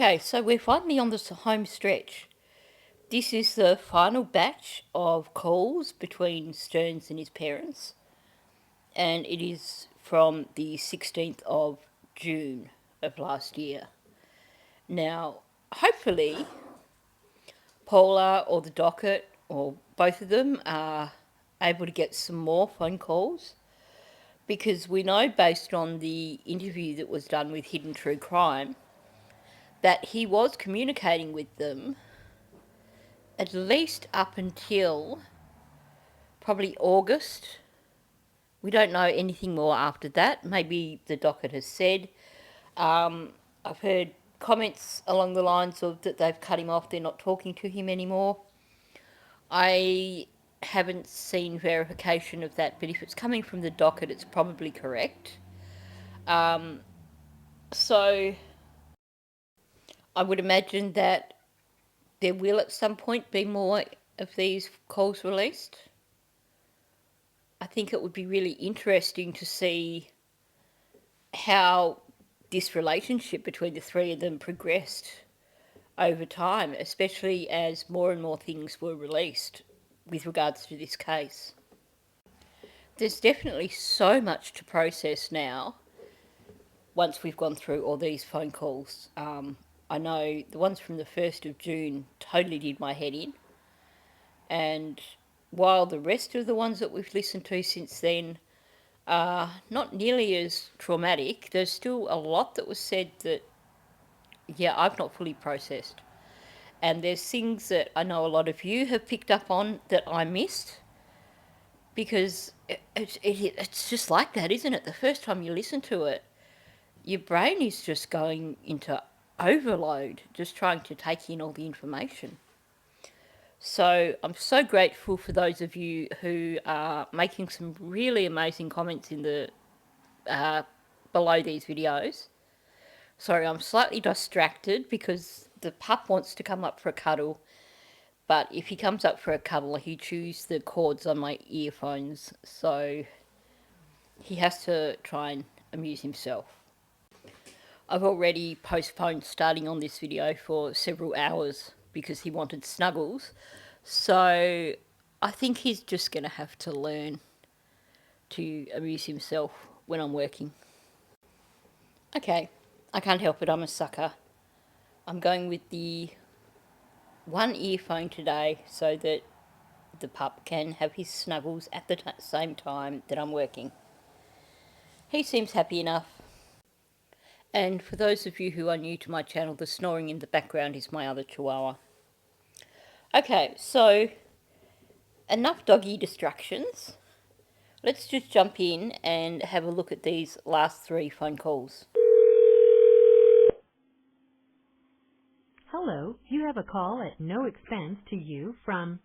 Okay, so we're finally on the home stretch. This is the final batch of calls between Stearns and his parents, and it is from the 16th of June of last year. Now, hopefully, Paula or the docket, or both of them, are able to get some more phone calls, because we know, based on the interview that was done with Hidden True Crime, that he was communicating with them at least up until probably August. We don't know anything more after that. Maybe the docket has said. I've heard comments along the lines of that they've cut him off, they're not talking to him anymore. I haven't seen verification of that, but if it's coming from the docket, it's probably correct. So I would imagine that there will at some point be more of these calls released. I think it would be really interesting to see how this relationship between the three of them progressed over time, especially as more and more things were released with regards to this case. There's definitely so much to process now once we've gone through all these phone calls. I know the ones from the 1st of June totally did my head in, and while the rest of the ones that we've listened to since then are not nearly as traumatic, there's still a lot that was said that, yeah, I've not fully processed. And there's things that I know a lot of you have picked up on that I missed, because it's just like that, isn't it? The first time you listen to it, your brain is just going into overload, just trying to take in all the information. So I'm so grateful for those of you who are making some really amazing comments in the below these videos. Sorry, I'm slightly distracted because the pup wants to come up for a cuddle, but if he comes up for a cuddle, he chews the cords on my earphones, so he has to try and amuse himself. I've already postponed starting on this video for several hours because he wanted snuggles, so I think he's just going to have to learn to amuse himself when I'm working. Okay, I can't help it, I'm a sucker. I'm going with the one earphone today so that the pup can have his snuggles at the same time that I'm working. He seems happy enough. And for those of you who are new to my channel, the snoring in the background is my other chihuahua. Okay, so enough doggy distractions. Let's just jump in and have a look at these last 3 phone calls. Hello, you have a call at no expense to you from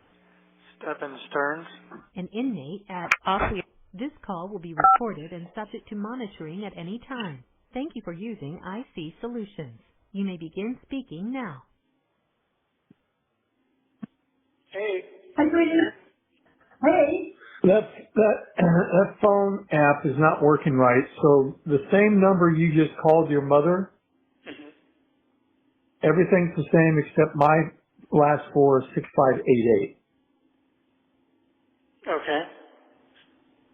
Stephen Stearns. an inmate at Ossie. This call will be recorded and subject to monitoring at any time. Thank you for using IC Solutions. You may begin speaking now. Hey. Hi, sweetie. Hey. That phone app is not working right. So the same number you just called your mother, everything's the same except my last 4 is 6588. Okay.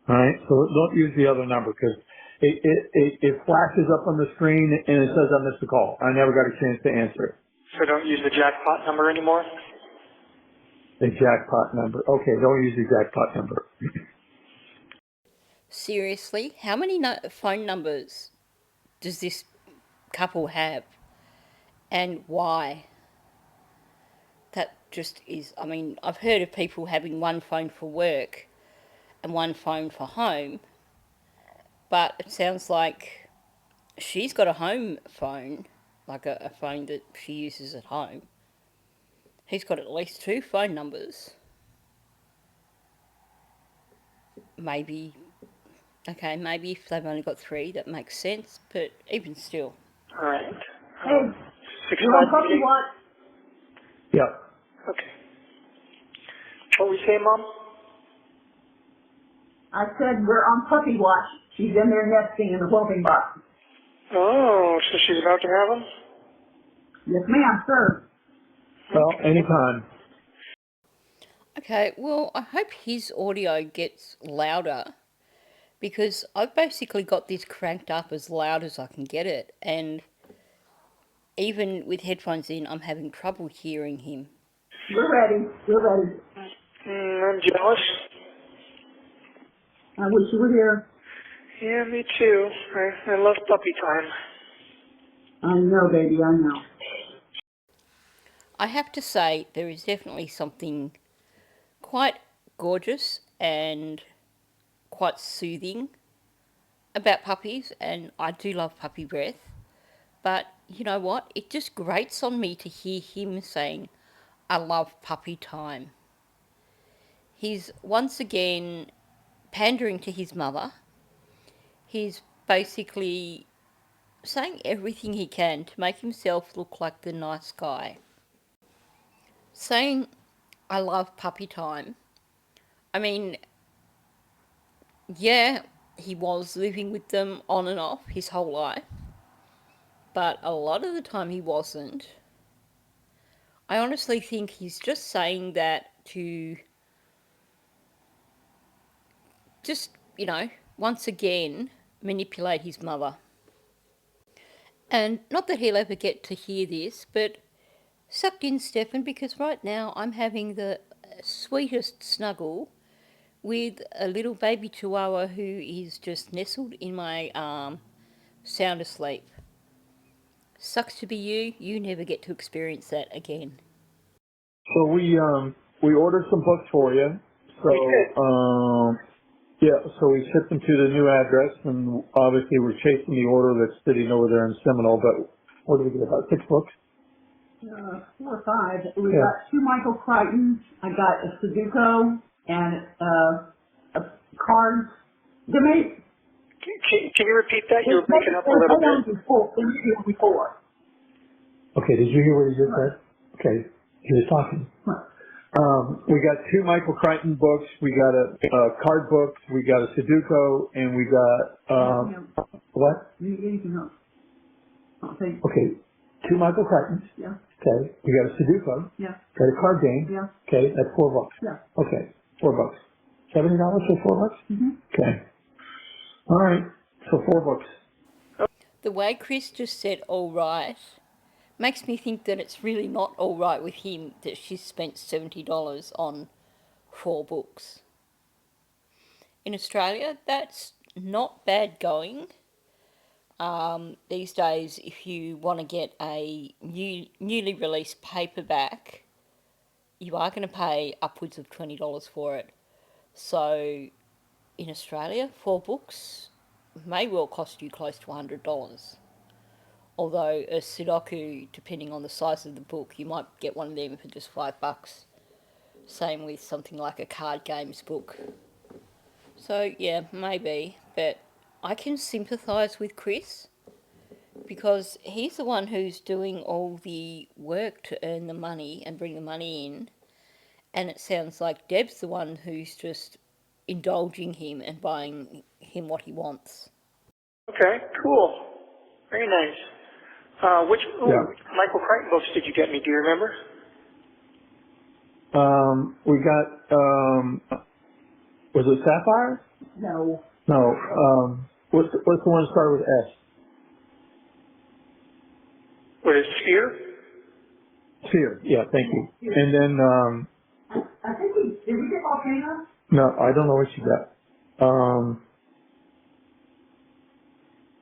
All right. So don't use the other number because it flashes up on the screen and it says I missed the call. I never got a chance to answer it. So don't use the jackpot number anymore? The jackpot number. Okay. Don't use the jackpot number. Seriously, how many phone numbers does this couple have? And why? That just is, I mean, I've heard of people having one phone for work and one phone for home, but it sounds like she's got a home phone, like a phone that she uses at home. He's got at least 2 phone numbers. Maybe, okay, maybe if they've only got 3, that makes sense, but even still. All right. Hey. You're on puppy 6588? watch. Yep. Okay. What were you saying, Mom? I said we're on puppy watch. She's in there nesting in the whelping box. Oh, so she's about to have them? Yes, ma'am, sir. Well, anytime. Okay, well, I hope his audio gets louder because I've basically got this cranked up as loud as I can get it, and even with headphones in, I'm having trouble hearing him. We're ready. We're ready. I'm jealous. I wish you were here. Yeah, me too. I love puppy time. I know, baby, I know. I have to say, there is definitely something quite gorgeous and quite soothing about puppies, and I do love puppy breath. But you know what? It just grates on me to hear him saying, I love puppy time. He's once again pandering to his mother. He's basically saying everything he can to make himself look like the nice guy. Saying, I love puppy time. I mean, yeah, he was living with them on and off his whole life, but a lot of the time he wasn't. I honestly think he's just saying that to just, once again manipulate his mother. And not that he'll ever get to hear this, but sucked in, Stefan, because right now I'm having the sweetest snuggle with a little baby chihuahua who is just nestled in my arm, sound asleep. Sucks to be you. You never get to experience that again. So we ordered some books for you. So so we shipped them to the new address, and obviously we're chasing the order that's sitting over there in Seminole. But what did we get? About 6 books. 4 or 5. We got 2 Michael Crichtons. I got a Sudoku and a cards. Can you repeat that? You were breaking up a little bit. Before. Okay, did you hear what he just said? Okay, he was talking. We got 2 Michael Crichton books. We got a card book. We got a Sudoku, and we got what? Anything else? Okay, 2 Michael Crichtons. Yeah. Okay, we got a Sudoku. Yeah. Got a card game. Yeah. Okay, that's $4. Yeah. Okay, $4. $70 for $4? Mm-hmm. Okay. All right, so 4 books. The way Chris just said all right makes me think that it's really not all right with him that she's spent $70 on 4 books. In Australia, that's not bad going. These days, if you want to get a newly released paperback, you are going to pay upwards of $20 for it. So, in Australia, 4 books may well cost you close to $100. Although a Sudoku, depending on the size of the book, you might get one of them for just $5. Same with something like a card games book. So yeah, maybe, but I can sympathise with Chris because he's the one who's doing all the work to earn the money and bring the money in, and it sounds like Deb's the one who's just indulging him and buying him what he wants. Okay, cool. Very nice. Which Michael Crichton books did you get me? Do you remember? We got, was it Sapphire? No. No. What's the one that started with S? What is Sphere? Sphere, yeah, thank you. And then, I think did we get Volcano? no, I don't know what you got.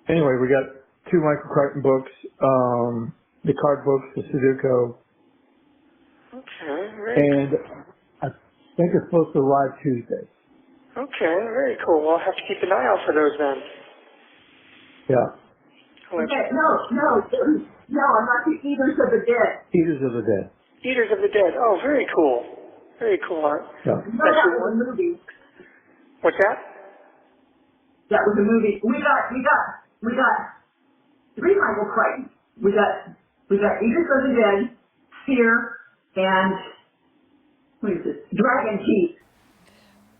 Anyway, we got 2 Michael Crichton books, the card books, the Sudoku. Okay, very And I think it's supposed to arrive Tuesday. Okay, very cool. Well, I'll have to keep an eye out for those then. Yeah. Okay, no, I'm not the Eaters of the Dead. Eaters of the Dead. Eaters of the Dead. Oh, very cool. Very cool art. Yeah. No, that was a movie. What's that? That was a movie. We got 3 Michael Crichtons. We got Eaters of the Dead, Fear, and what is this? Dragon Teeth.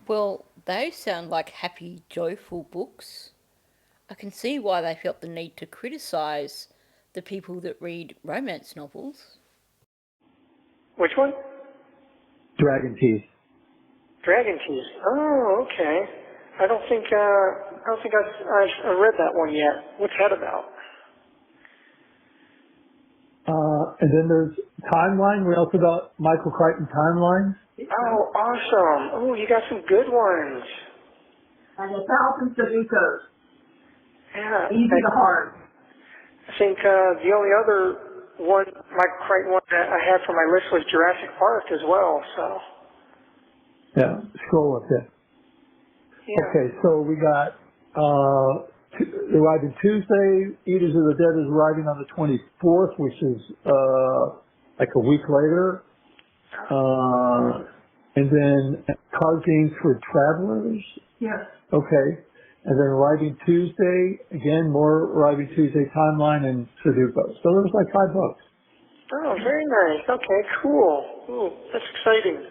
Well, they sound like happy, joyful books. I can see why they felt the need to criticise the people that read romance novels. Which one? Dragon Teeth. Dragon Teeth. Oh, okay. I don't think I've read that one yet. What's that about? And then there's Timeline. We also got Michael Crichton Timeline. Oh, awesome. Oh, you got some good ones. And the Falcon Sudokus. Yeah. Easy to hard. I think the only other one, Michael Crichton one that I had for my list was Jurassic Park as well, so. Yeah, scroll up there. Yeah. Okay, so we got arriving Tuesday. Eaters of the Dead is arriving on the 24th, which is like a week later. And then Card Games for Travelers. Yes. Okay. And then Arriving Tuesday, again, more Arriving Tuesday Timeline and Sudoku. So there's like 5 books. Oh, very nice. Okay, cool. Ooh, that's exciting.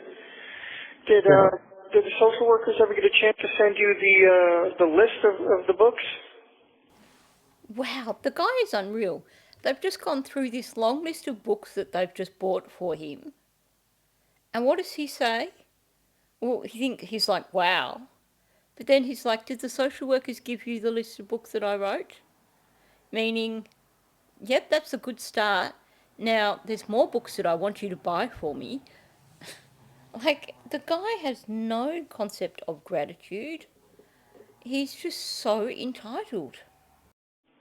Did the social workers ever get a chance to send you the list of the books? Wow, the guy is unreal. They've just gone through this long list of books that they've just bought for him. And what does he say? Well, he's like, wow. But then he's like, did the social workers give you the list of books that I wrote? Meaning, yep, that's a good start. Now, there's more books that I want you to buy for me. Like, the guy has no concept of gratitude. He's just so entitled.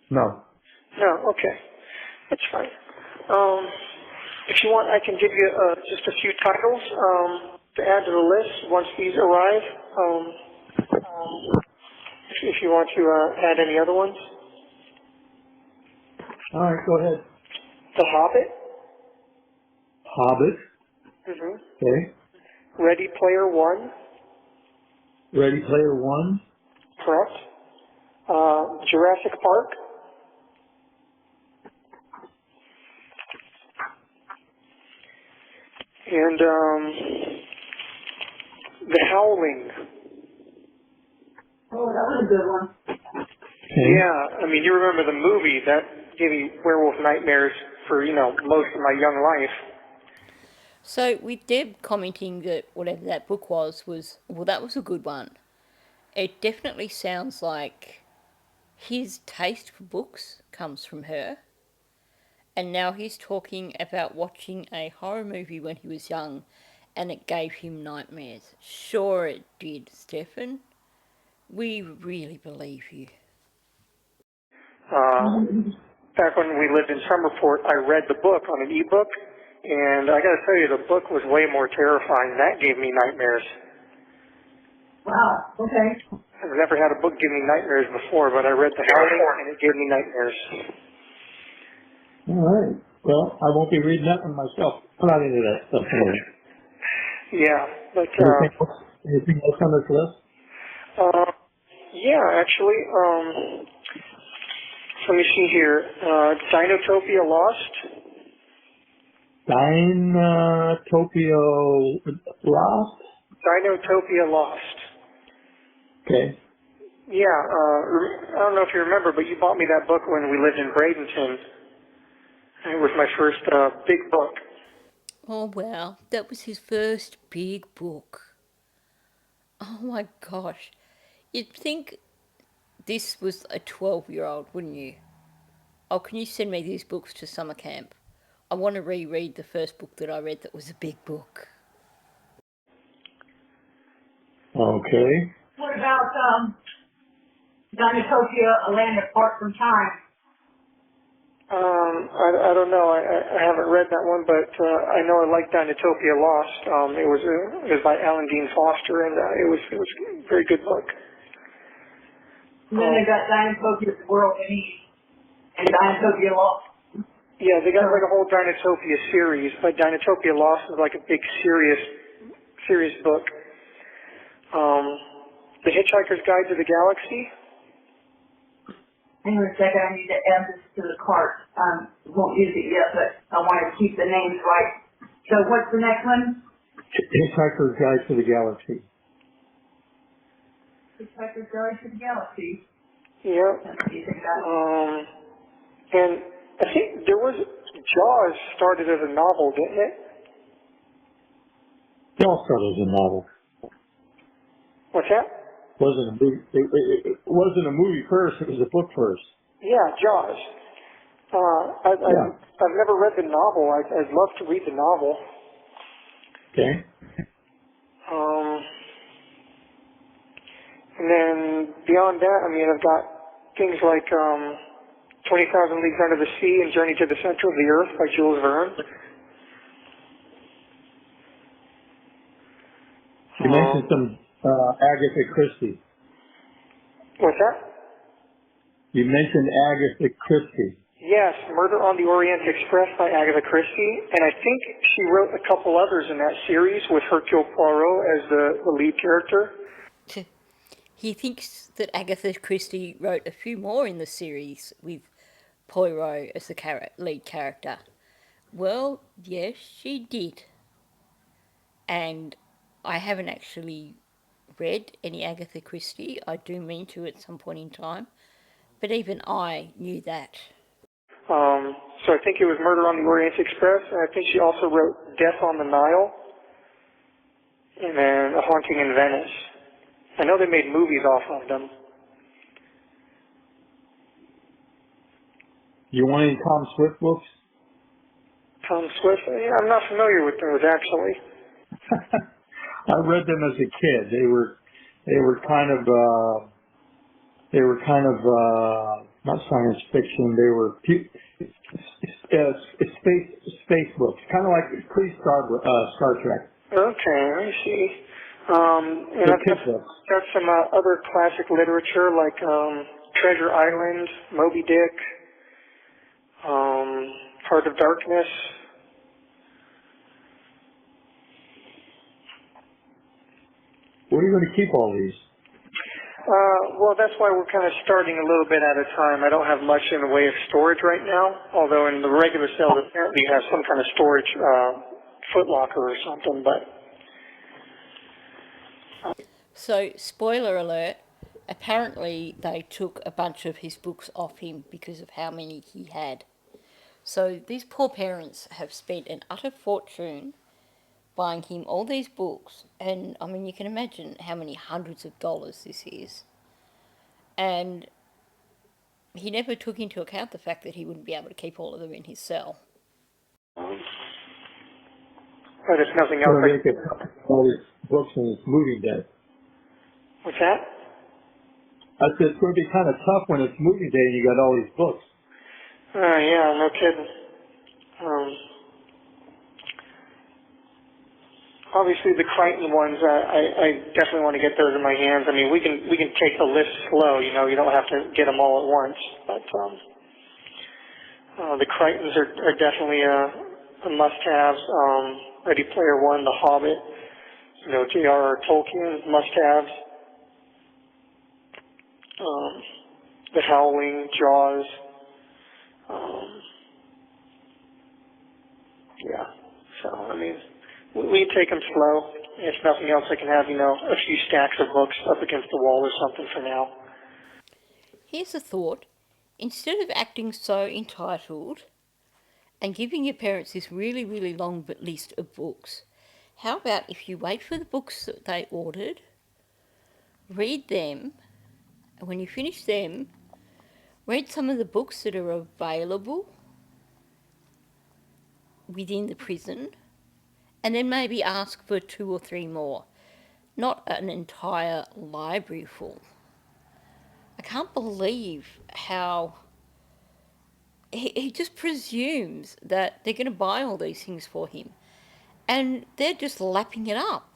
No. No, okay. That's fine. If you want, I can give you just a few titles to add to the list once these arrive. If you want to add any other ones. All right, go ahead. The Hobbit. Hobbit. Mm-hmm. Okay. Ready Player One. Ready Player One. Correct. Jurassic Park. And The Howling. Oh, that was a good one. Okay. Yeah, I mean, you remember the movie that gave me werewolf nightmares for, most of my young life. So, with Deb commenting that whatever that book was, well, that was a good one. It definitely sounds like his taste for books comes from her. And now he's talking about watching a horror movie when he was young and it gave him nightmares. Sure it did, Stefan. We really believe you. Back when we lived in Summerport, I read the book on an ebook, and I got to tell you, the book was way more terrifying. That gave me nightmares. Wow, okay. I've never had a book give me nightmares before, but I read The Howling, and it gave me nightmares. All right. Well, I won't be reading that one myself. I'm not into that stuff anyway. Yeah, but anything else on this list? yeah, actually, let me see here. Dinotopia Lost. Dinotopia Lost? Dinotopia Lost. Okay. Yeah, I don't know if you remember, but you bought me that book when we lived in Bradenton. It was my first big book. Oh, wow. That was his first big book. Oh, my gosh. You'd think this was a 12-year-old, wouldn't you? Oh, can you send me these books to summer camp? I want to reread the first book that I read that was a big book. Okay. What about Dinotopia, A Land Apart from Time? I don't know. I haven't read that one, but I know I like Dinotopia Lost. It was by Alan Dean Foster, and it was a very good book. And then they got Dinotopia, The World Beneath, and Dinotopia Lost. Yeah, they got like a whole Dinotopia series, but Dinotopia Lost is like a big serious book. The Hitchhiker's Guide to the Galaxy. Hang on a second, I need to add this to the cart. Won't use it yet, but I want to keep the names right. So what's the next one? Hitchhiker's Guide to the Galaxy. Hitchhiker's Guide to the Galaxy. Yeah. And I think there was, Jaws started as a novel, didn't it? It all started as a novel. What's that? Wasn't a movie. It wasn't a movie first. It was a book first. Yeah, Jaws. I've never read the novel. I'd love to read the novel. Okay. And then beyond that, I mean, I've got things like 20,000 Leagues Under the Sea and Journey to the Center of the Earth by Jules Verne. You mentioned some Agatha Christie. What's that? You mentioned Agatha Christie. Yes, Murder on the Orient Express by Agatha Christie, and I think she wrote a couple others in that series with Hercule Poirot as the lead character. He thinks that Agatha Christie wrote a few more in the series with Poirot as the lead character. Well, yes, she did. And I haven't actually read any Agatha Christie. I do mean to at some point in time. But even I knew that. So I think it was Murder on the Orient Express, and I think she also wrote Death on the Nile, and then A Haunting in Venice. I know they made movies off of them. You want any Tom Swift books? Tom Swift? Yeah, I'm not familiar with those, actually. I read them as a kid. They were kind of not science fiction. They were space books, kind of like Star Trek. Okay, I see. And I've got some other classic literature like Treasure Island, Moby Dick, Heart of Darkness. Where are you going to keep all these? Well, that's why we're kind of starting a little bit at a time. I don't have much in the way of storage right now, although in the regular cells apparently you have some kind of storage footlocker or something, but... So, spoiler alert, apparently they took a bunch of his books off him because of how many he had. So these poor parents have spent an utter fortune buying him all these books, and I mean you can imagine how many hundreds of dollars this is. And he never took into account the fact that he wouldn't be able to keep all of them in his cell. But if nothing else... They could all these books in his moving day. What's that? I said it's going to be kind of tough when it's movie day and you got all these books. Yeah, no kidding. Obviously, the Crichton ones, I definitely want to get those in my hands. I mean, we can take the list slow. You know, you don't have to get them all at once. But the Crichtons are definitely a must-haves. Ready Player One, The Hobbit, you know, J.R.R. Tolkien, must-haves. The Howling, Jaws. Yeah. So I mean. We take them slow. If nothing else, I can have, you know, a few stacks of books up against the wall or something for now. Here's a thought. Instead of acting so entitled and giving your parents this really, really long list of books, how about if you wait for the books that they ordered, read them, and when you finish them, read some of the books that are available within the prison, and then maybe ask for 2 or 3 more, not an entire library full. I can't believe how he just presumes that they're going to buy all these things for him, and they're just lapping it up.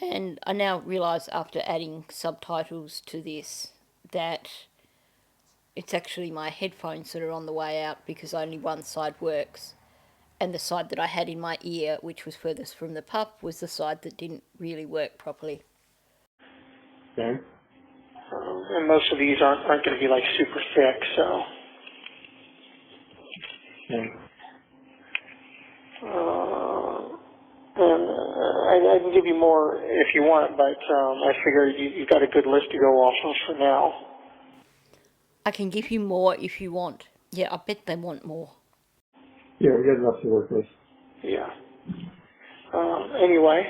And I now realise after adding subtitles to this that it's actually my headphones that are on the way out because only one side works. And the side that I had in my ear, which was furthest from the pup, was the side that didn't really work properly. Okay. And most of these aren't going to be like super thick, so. Okay. And I can give you more if you want, but I figure you've got a good list to go off of for now. I can give you more if you want. Yeah, I bet they want more. Yeah, we got enough to work with. Yeah. Anyway,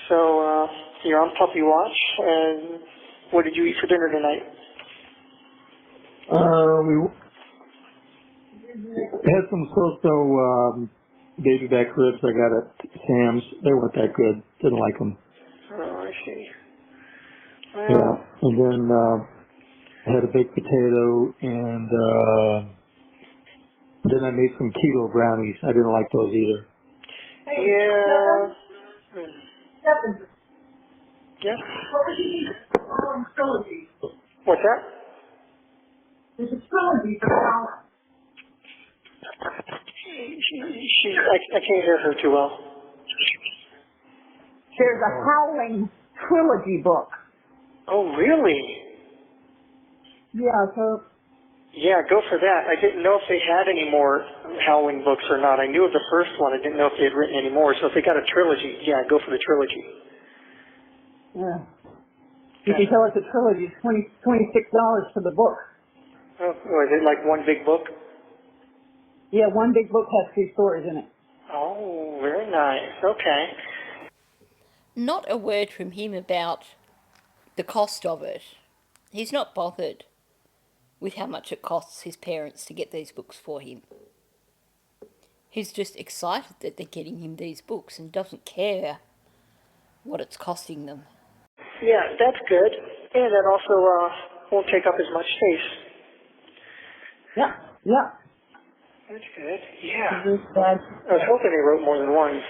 so you're on puppy watch, and what did you eat for dinner tonight? We had some so-so baby back ribs I got at Sam's. They weren't that good. Didn't like them. Oh, I see. Yeah, Well, and then I had a baked potato, and then I made some keto brownies. I didn't like those either. yeah. Seven. Yeah. What was you eating? Trilogy. What's that? There's a trilogy for Howling. I can't hear her too well. There's a Howling trilogy book. Oh, really? Yeah, so Yeah, go for that. I didn't know if they had any more Howling books or not. I knew of the first one. I didn't know if they had written any more. So if they got a trilogy, yeah, go for the trilogy. yeah. You can tell it's a trilogy. It's $26 for the book. Oh, was it like one big book? Yeah, one big book has 3 stories in it. Oh, very nice. Okay. Not a word from him about the cost of it. He's not bothered with how much it costs his parents to get these books for him. He's just excited that they're getting him these books and doesn't care what it's costing them. Yeah, that's good. And that also won't take up as much space. Yeah, yeah. That's good. Yeah. Bad. I was hoping they wrote more than one.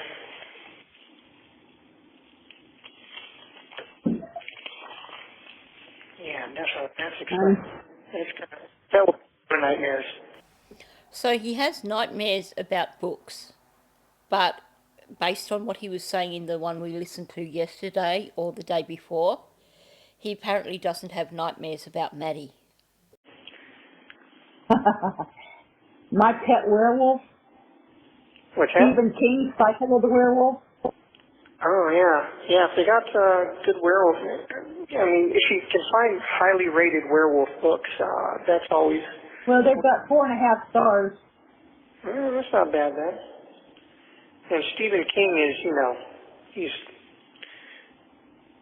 Yeah, that's exciting. That's good. That will be nightmares. So he has nightmares about books, but based on what he was saying in the one we listened to yesterday or the day before, he apparently doesn't have nightmares about Maddie. My Pet Werewolf, What's that? Stephen King's Cycle of the Werewolf. Oh, yeah. Yeah, if they got good werewolf, I mean, if you can find highly rated werewolf books, that's always... Well, they've got 4.5 stars. That's not bad, then. And Stephen King is, he's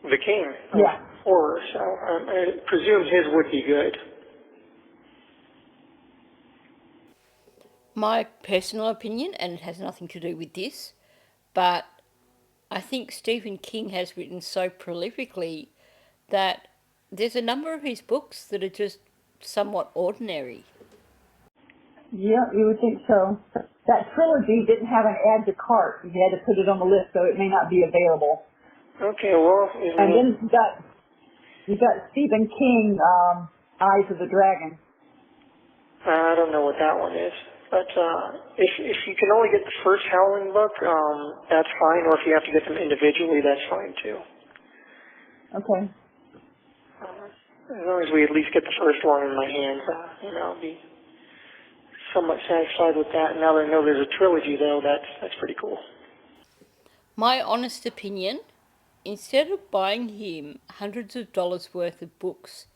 the king of horror, so I presume his would be good. My personal opinion, and it has nothing to do with this, but I think Stephen King has written so prolifically that there's a number of his books that are just somewhat ordinary. Yeah, you would think so. That trilogy didn't have an add to cart. You had to put it on the list, so it may not be available. Okay, well... And then you got Stephen King, Eyes of the Dragon. I don't know what that one is. But if you can only get the first Howling book, that's fine. Or if you have to get them individually, that's fine too. Okay. As long as we at least get the first one in my hands, I'll be somewhat satisfied with that. And now that I know there's a trilogy, though, that's pretty cool. My honest opinion, instead of buying him hundreds of dollars worth of books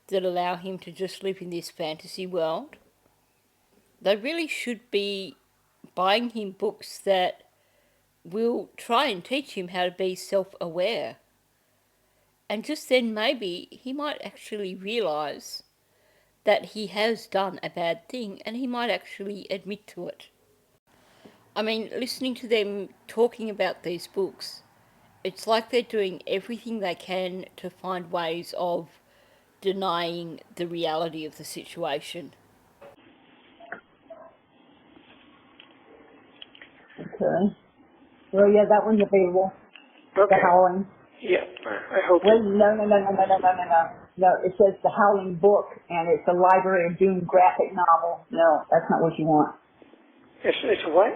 that allow him to just live in this fantasy world, they really should be buying him books that will try and teach him how to be self-aware. And just then maybe he might actually realise that he has done a bad thing and he might actually admit to it. I mean, listening to them talking about these books, it's like they're doing everything they can to find ways of denying the reality of the situation. Okay. Well, yeah, that one's available. Okay. The Howling. Yeah, I hope. Wait, no. No, it says The Howling book, and it's a Library of Doom graphic novel. No, that's not what you want. It's what?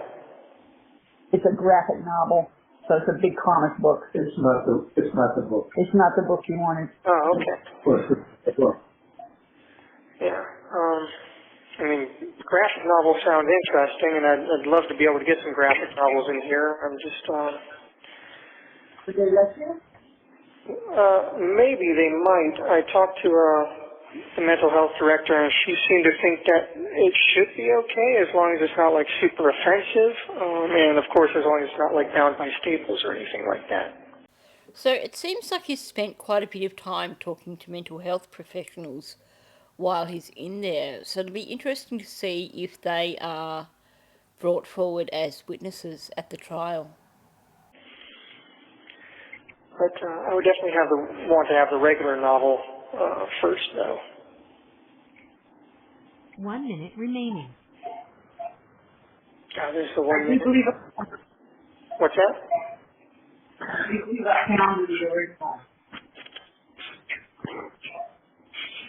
It's a graphic novel, so it's a big comic book. It's not the book. It's not the book you wanted. Oh, okay. Well, Yeah. I mean, graphic novels sound interesting, and I'd love to be able to get some graphic novels in here. I'm just, Did they let you? maybe they might. I talked to the mental health director, and she seemed to think that it should be okay as long as it's not like super offensive, and of course as long as it's not like bound by staples or anything like that. So it seems like he's spent quite a bit of time talking to mental health professionals while he's in there. So it'll be interesting to see if they are brought forward as witnesses at the trial. But I would definitely want to have the regular novel first, though. 1 minute remaining. There's the 1 I minute. believe What's that? I believe I found the original.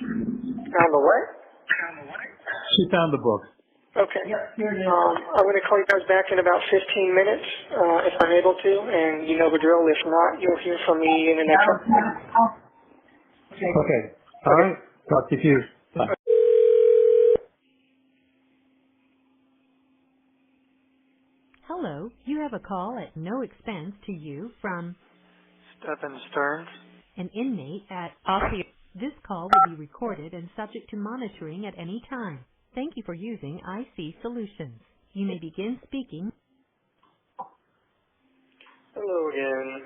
Found the what? She found the book. Okay. Yep, here it is. I'm going to call you guys back in about 15 minutes, if I'm able to, and you know the drill. If not, you'll hear from me in the next one. Okay. All right. Talk to you. Bye. Hello, you have a call at no expense to you from Stephen Stearns. an inmate at Osceola. This call will be recorded and subject to monitoring at any time. Thank you for using IC Solutions. You may begin speaking. Hello again.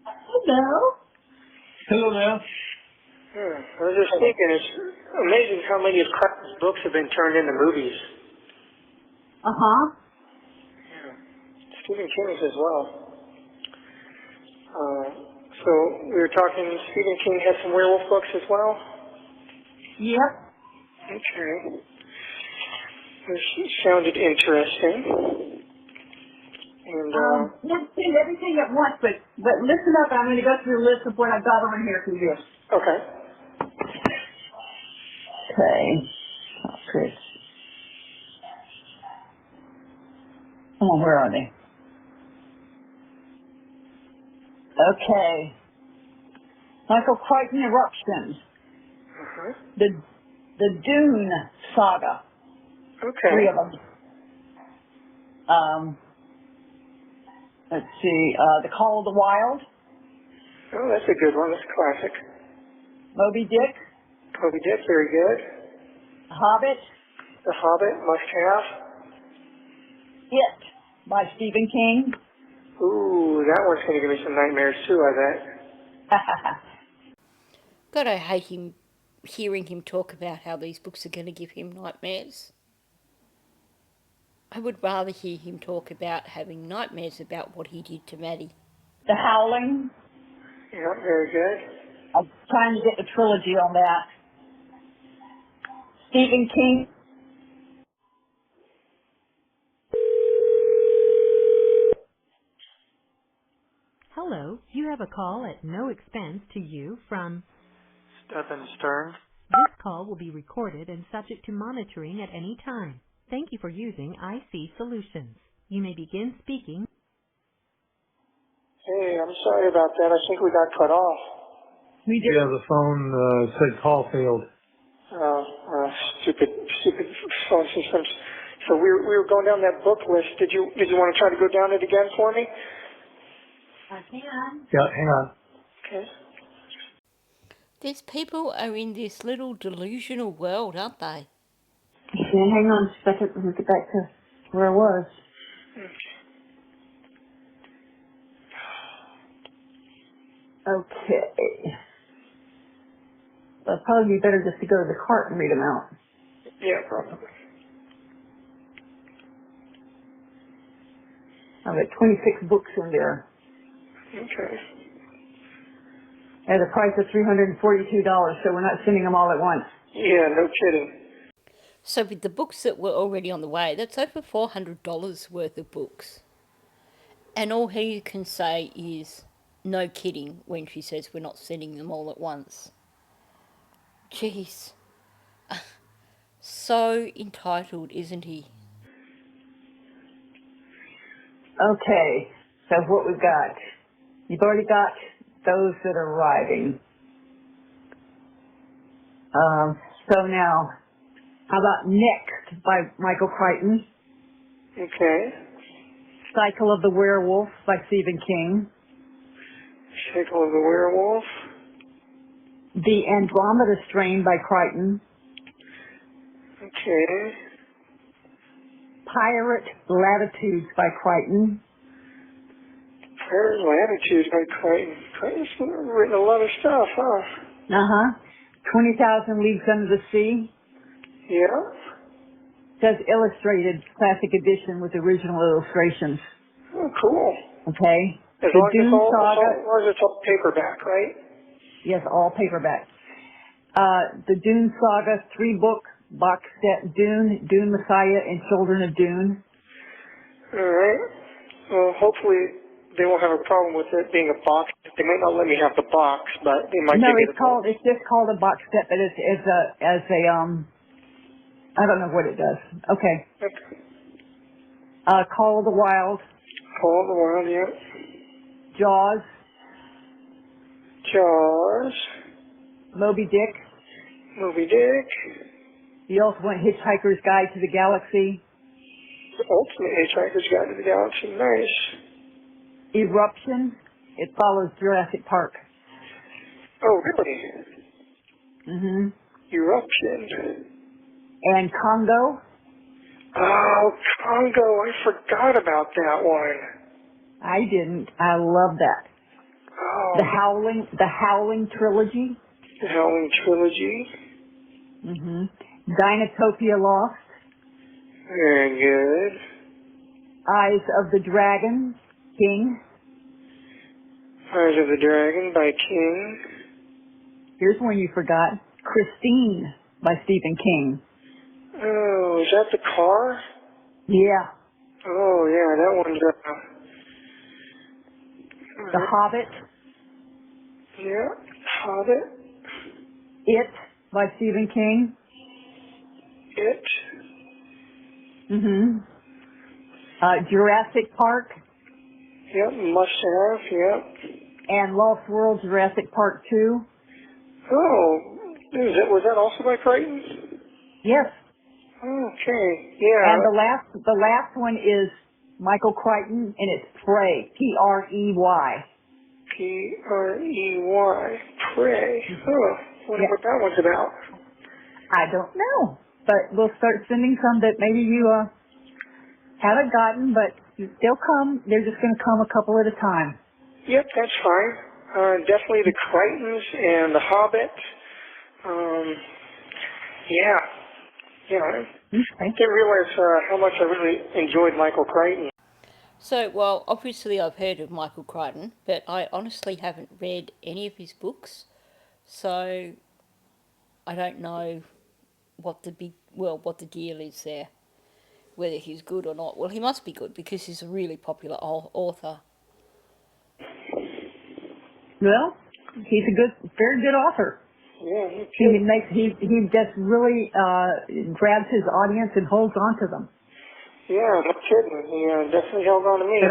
Hello. Hello there. I was just thinking, it's amazing how many of Crichton's books have been turned into movies. Uh-huh. Stephen King's as well. So we were talking, Stephen King has some werewolf books as well? Yep. Okay. This sounded interesting. And, Let's see everything at once, but listen up. I'm going to go through a list of what I've got over here for you. okay. Okay. Chris. Oh, where are they? Okay. Michael Crichton Eruption. Uh-huh. The Dune Saga. Okay. 3 of them. Let's see. The Call of the Wild. Oh, that's a good one. That's a classic. Moby Dick. Moby Dick, very good. The Hobbit. The Hobbit, must have. It by Stephen King. Ooh, that one's going to give me some nightmares too, I bet. God, I hate hearing him talk about how these books are going to give him nightmares. I would rather hear him talk about having nightmares about what he did to Maddie. The Howling. Yeah, very good. I'm trying to get the trilogy on that. Stephen King. Hello, you have a call at no expense to you from Stephen Stearns. This call will be recorded and subject to monitoring at any time. Thank you for using IC Solutions. You may begin speaking. Hey, I'm sorry about that. I think we got cut off. We did. Yeah, the phone said call failed. Stupid phone systems. So we were going down that book list. Did you want to try to go down it again for me? I can. Yeah, hang on. Okay. These people are in this little delusional world, aren't they? Yeah, hang on a second. Let me get back to where I was. Okay. It'll probably be better just to go to the cart and read them out. Yeah, probably. I've got 26 books in there Okay. at a price of $342, so we're not sending them all at once. Yeah, no kidding. So with the books that were already on the way, that's over $400 worth of books. And all he can say is, no kidding, when she says we're not sending them all at once. Jeez. So entitled, isn't he? Okay, so what we've got. You've already got those that are arriving. So now, how about Next by Michael Crichton? Okay. Cycle of the Werewolf by Stephen King. Cycle of the Werewolf. The Andromeda Strain by Crichton. Okay. Pirate Latitudes by Crichton. Pirate Latitudes by Crichton. Crichton's written a lot of stuff, huh? 20,000 Leagues Under the Sea. Yeah. Says illustrated classic edition with original illustrations. Oh, cool. Okay. As The long Dune Saga. as long as it's all paperback, right? Yes, all paperback. The Dune Saga 3-book box set, Dune, Dune Messiah, and Children of Dune. All right. Well, hopefully they won't have a problem with it being a box. They might not let me have the box, but they might. No, give me it's just called a box set, but it's I don't know what it does. Okay. Call of the Wild. Call of the Wild, yeah. Jaws. Jaws. Moby Dick. Moby Dick. You also want Hitchhiker's Guide to the Galaxy. The Ultimate Hitchhiker's Guide to the Galaxy. Nice. Eruption. It follows Jurassic Park. Oh, really? Mm-hmm. Eruption. And Congo. Oh, Congo. I forgot about that one. I didn't. I love that. Oh. The Howling Trilogy. The Howling Trilogy. Mm-hmm. Dinotopia Lost. Very good. Eyes of the Dragon, King. Eyes of the Dragon by King. Here's one you forgot. Christine by Stephen King. Oh, is that the car? Yeah. Oh, yeah, that one's The Hobbit. Yeah, Hobbit. It by Stephen King. It. Mm-hmm. Jurassic Park. Yep, must have, yep. And Lost World Jurassic Park 2. Oh, was that also by Crichton? Yes. Okay, yeah. And the last one is Michael Crichton, and it's Prey. P-R-E-Y. P-R-E-Y. Prey. Oh, wonder what that one's about. I don't know, but we'll start sending some that maybe you haven't gotten, but they'll come. They're just going to come a couple at a time. Yep, that's fine. Definitely the Crichtons and the Hobbit. Yeah. I didn't realize how much I really enjoyed Michael Crichton. So, well, obviously I've heard of Michael Crichton, but I honestly haven't read any of his books, so I don't know what the deal is there, whether he's good or not. Well, he must be good because he's a really popular author. Well, he's a very good author. Yeah, He just really grabs his audience and holds on to them. Yeah, no kidding. He definitely held on to me.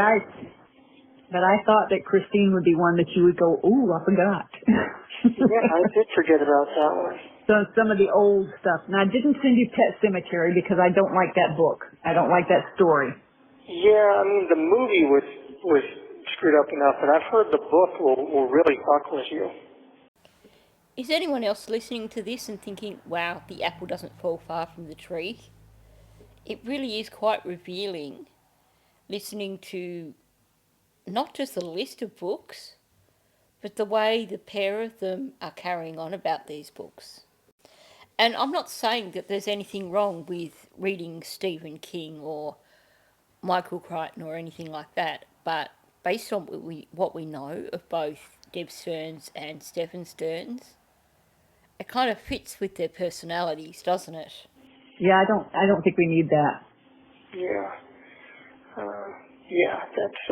But I thought that Christine would be one that you would go, ooh, I forgot. Yeah, I did forget about that one. So some of the old stuff. And I didn't send you Pet Sematary because I don't like that book. I don't like that story. Yeah, I mean, the movie was screwed up enough, but I've heard the book will really fuck with you. Is anyone else listening to this and thinking, wow, the apple doesn't fall far from the tree? It really is quite revealing listening to not just the list of books, but the way the pair of them are carrying on about these books. And I'm not saying that there's anything wrong with reading Stephen King or Michael Crichton or anything like that, but based on what we know of both Deb Stearns and Stephen Stearns, it kind of fits with their personalities, doesn't it? Yeah, I don't think we need that. Yeah. That's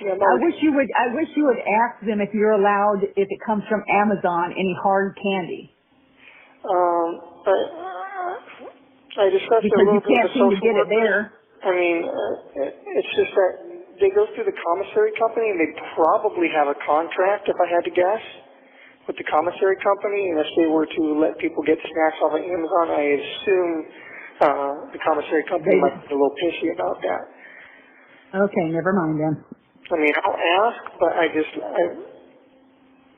yeah, I wish you would ask them if you're allowed, if it comes from Amazon, any hard candy. But I discussed it a little bit with the social get it worker. there. I mean, it's just that they go through the commissary company, and they probably have a contract, if I had to guess, with the commissary company. And if they were to let people get snacks off of Amazon, I assume the commissary company might be a little pissy about that. Okay, never mind then. I mean, I'll ask, but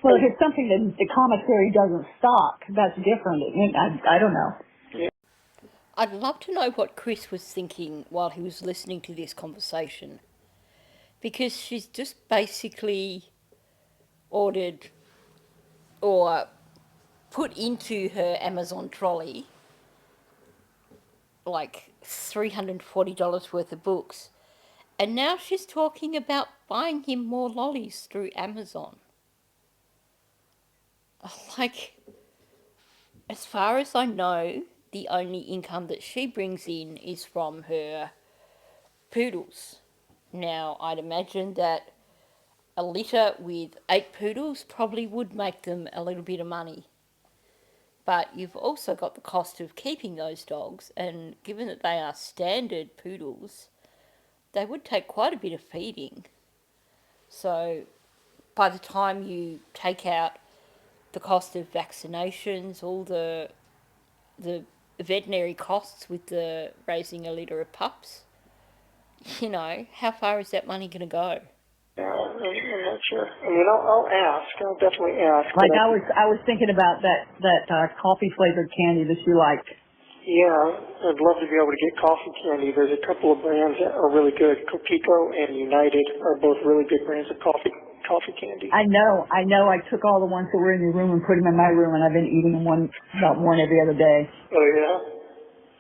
Well, if it's something that the commissary doesn't stock, that's different. I don't know. Yeah. I'd love to know what Chris was thinking while he was listening to this conversation. Because she's just basically ordered or put into her Amazon trolley like $340 worth of books. And now she's talking about buying him more lollies through Amazon. Like, as far as I know, the only income that she brings in is from her poodles. Now, I'd imagine that a litter with 8 poodles probably would make them a little bit of money. But you've also got the cost of keeping those dogs, and given that they are standard poodles, they would take quite a bit of feeding. So by the time you take out the cost of vaccinations, all the veterinary costs with the raising a litter of pups, you know, how far is that money going to go? Yeah, I'm not sure. I mean, I'll ask. I'll definitely ask. Like I was thinking about that coffee flavored candy that you like. Yeah, I'd love to be able to get coffee candy. There's a couple of brands that are really good. Copico and United are both really good brands of coffee candy. I know. I took all the ones that were in your room and put them in my room, and I've been eating them about one every other day. Oh, yeah?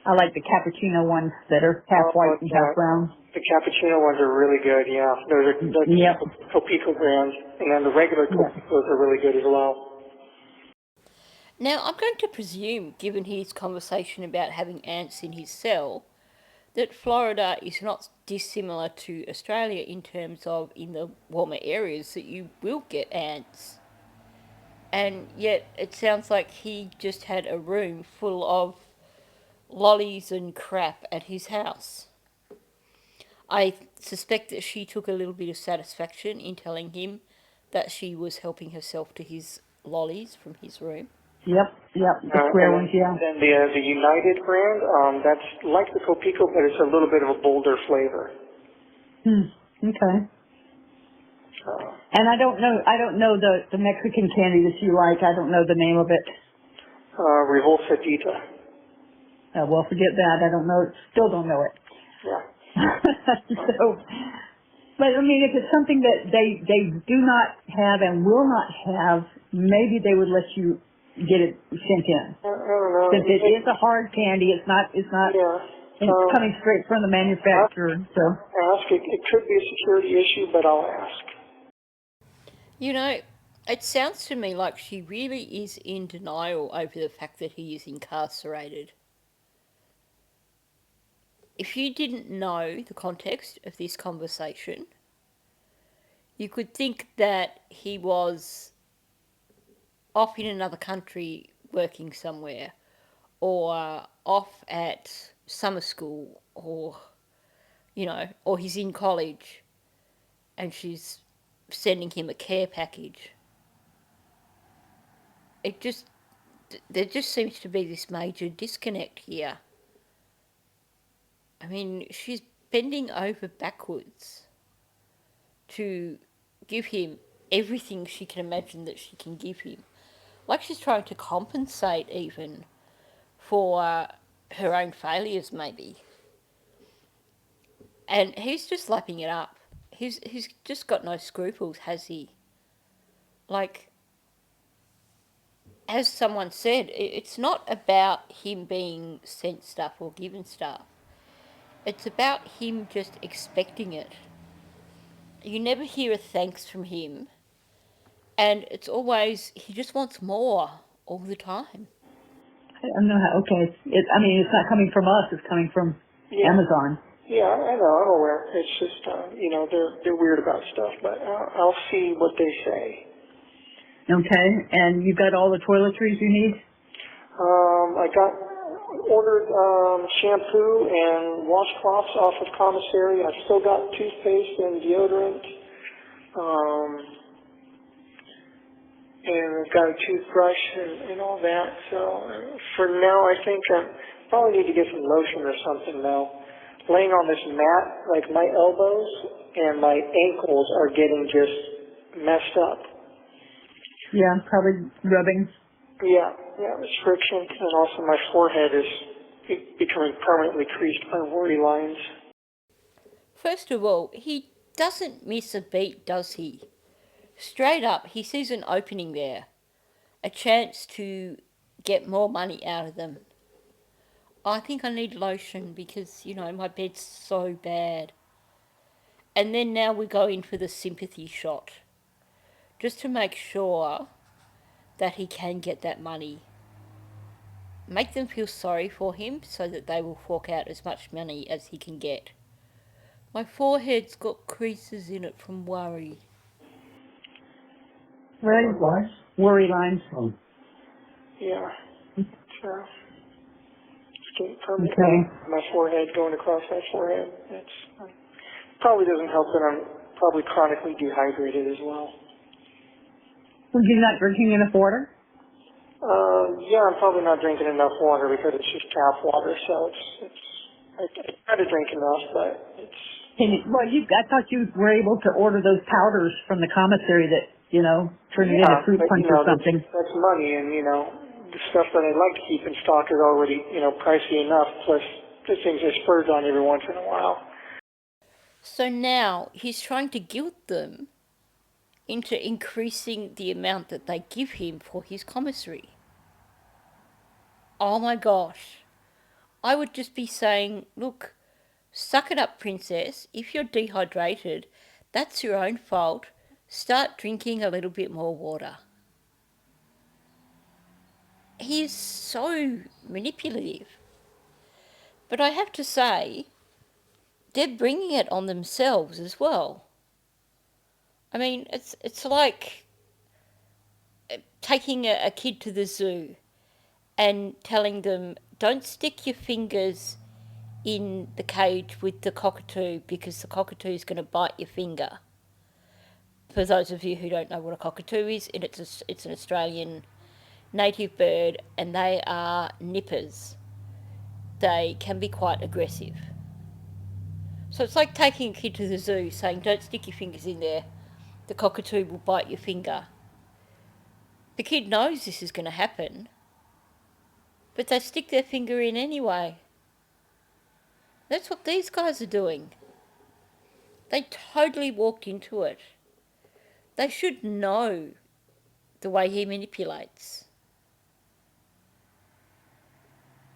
I like the cappuccino ones that are half white and half brown. The cappuccino ones are really good, yeah. Those are Yep. Copico brands, and then the regular Copicos are really good as well. Now, I'm going to presume, given his conversation about having ants in his cell, that Florida is not dissimilar to Australia in terms of, in the warmer areas, that you will get ants. And yet it sounds like he just had a room full of lollies and crap at his house. I suspect that she took a little bit of satisfaction in telling him that she was helping herself to his lollies from his room. Yep, the square ones, yeah. Then the United brand, that's like the Copico, but it's a little bit of a bolder flavor. Okay. And I don't know the Mexican candy that you like. I don't know the name of it. Revolsadita. Well, forget that. I don't know. Still don't know it. Yeah. So, but I mean, if it's something that they do not have and will not have, maybe they would let you get it sent in. I don't know. Since it is a hard candy, it's not. Yeah. It's coming straight from the manufacturer. So ask. It could be a security issue, but I'll ask. You know, it sounds to me like she really is in denial over the fact that he is incarcerated. If you didn't know the context of this conversation, you could think that he was off in another country working somewhere, or off at summer school, or, you know, or he's in college and she's sending him a care package. There just seems to be this major disconnect here. I mean, she's bending over backwards to give him everything she can imagine that she can give him. Like she's trying to compensate even for her own failures, maybe. And he's just lapping it up. He's just got no scruples, has he? Like, as someone said, it's not about him being sent stuff or given stuff. It's about him just expecting it. You never hear a thanks from him. And it's always, he just wants more all the time. I don't know how. Okay, it's not coming from us. It's coming from Amazon. Yeah, I know. I'm aware. It's just, they're weird about stuff, but I'll see what they say. Okay, and you got all the toiletries you need? I ordered shampoo and washcloths off of Commissary. I've still got toothpaste and deodorant. And I've got a toothbrush and all that. So for now, I think I probably need to get some lotion or something now. Laying on this mat, like my elbows and my ankles are getting just messed up. Yeah, probably rubbing. Yeah, restriction, and also my forehead is becoming permanently creased by worry lines. First of all, he doesn't miss a beat, does he? Straight up, he sees an opening there, a chance to get more money out of them. I think I need lotion because, my bed's so bad. And then now we go in for the sympathy shot, just to make sure that he can get that money. Make them feel sorry for him so that they will fork out as much money as he can get. My forehead's got creases in it from worry. Right. Worry lines. Oh. Yeah. It's getting permanently Okay. my forehead, going across my forehead. It's probably doesn't help that I'm probably chronically dehydrated as well. Were you not drinking enough water? Yeah, I'm probably not drinking enough water because it's just tap water, so I try to drink enough, but it's... I thought you were able to order those powders from the commissary that, turn it into fruit but, punch or something. That's money, and, the stuff that I'd like to keep in stock is already, pricey enough, plus the things I splurge on every once in a while. So now he's trying to guilt them into increasing the amount that they give him for his commissary. Oh my gosh. I would just be saying, look, suck it up, princess. If you're dehydrated, that's your own fault. Start drinking a little bit more water. He is so manipulative. But I have to say, they're bringing it on themselves as well. I mean, it's like taking a kid to the zoo and telling them, don't stick your fingers in the cage with the cockatoo because the cockatoo is going to bite your finger. For those of you who don't know what a cockatoo is, it's an Australian native bird, and they are nippers. They can be quite aggressive. So it's like taking a kid to the zoo saying, don't stick your fingers in there, the cockatoo will bite your finger. The kid knows this is going to happen, but they stick their finger in anyway. That's what these guys are doing. They totally walked into it. They should know the way he manipulates.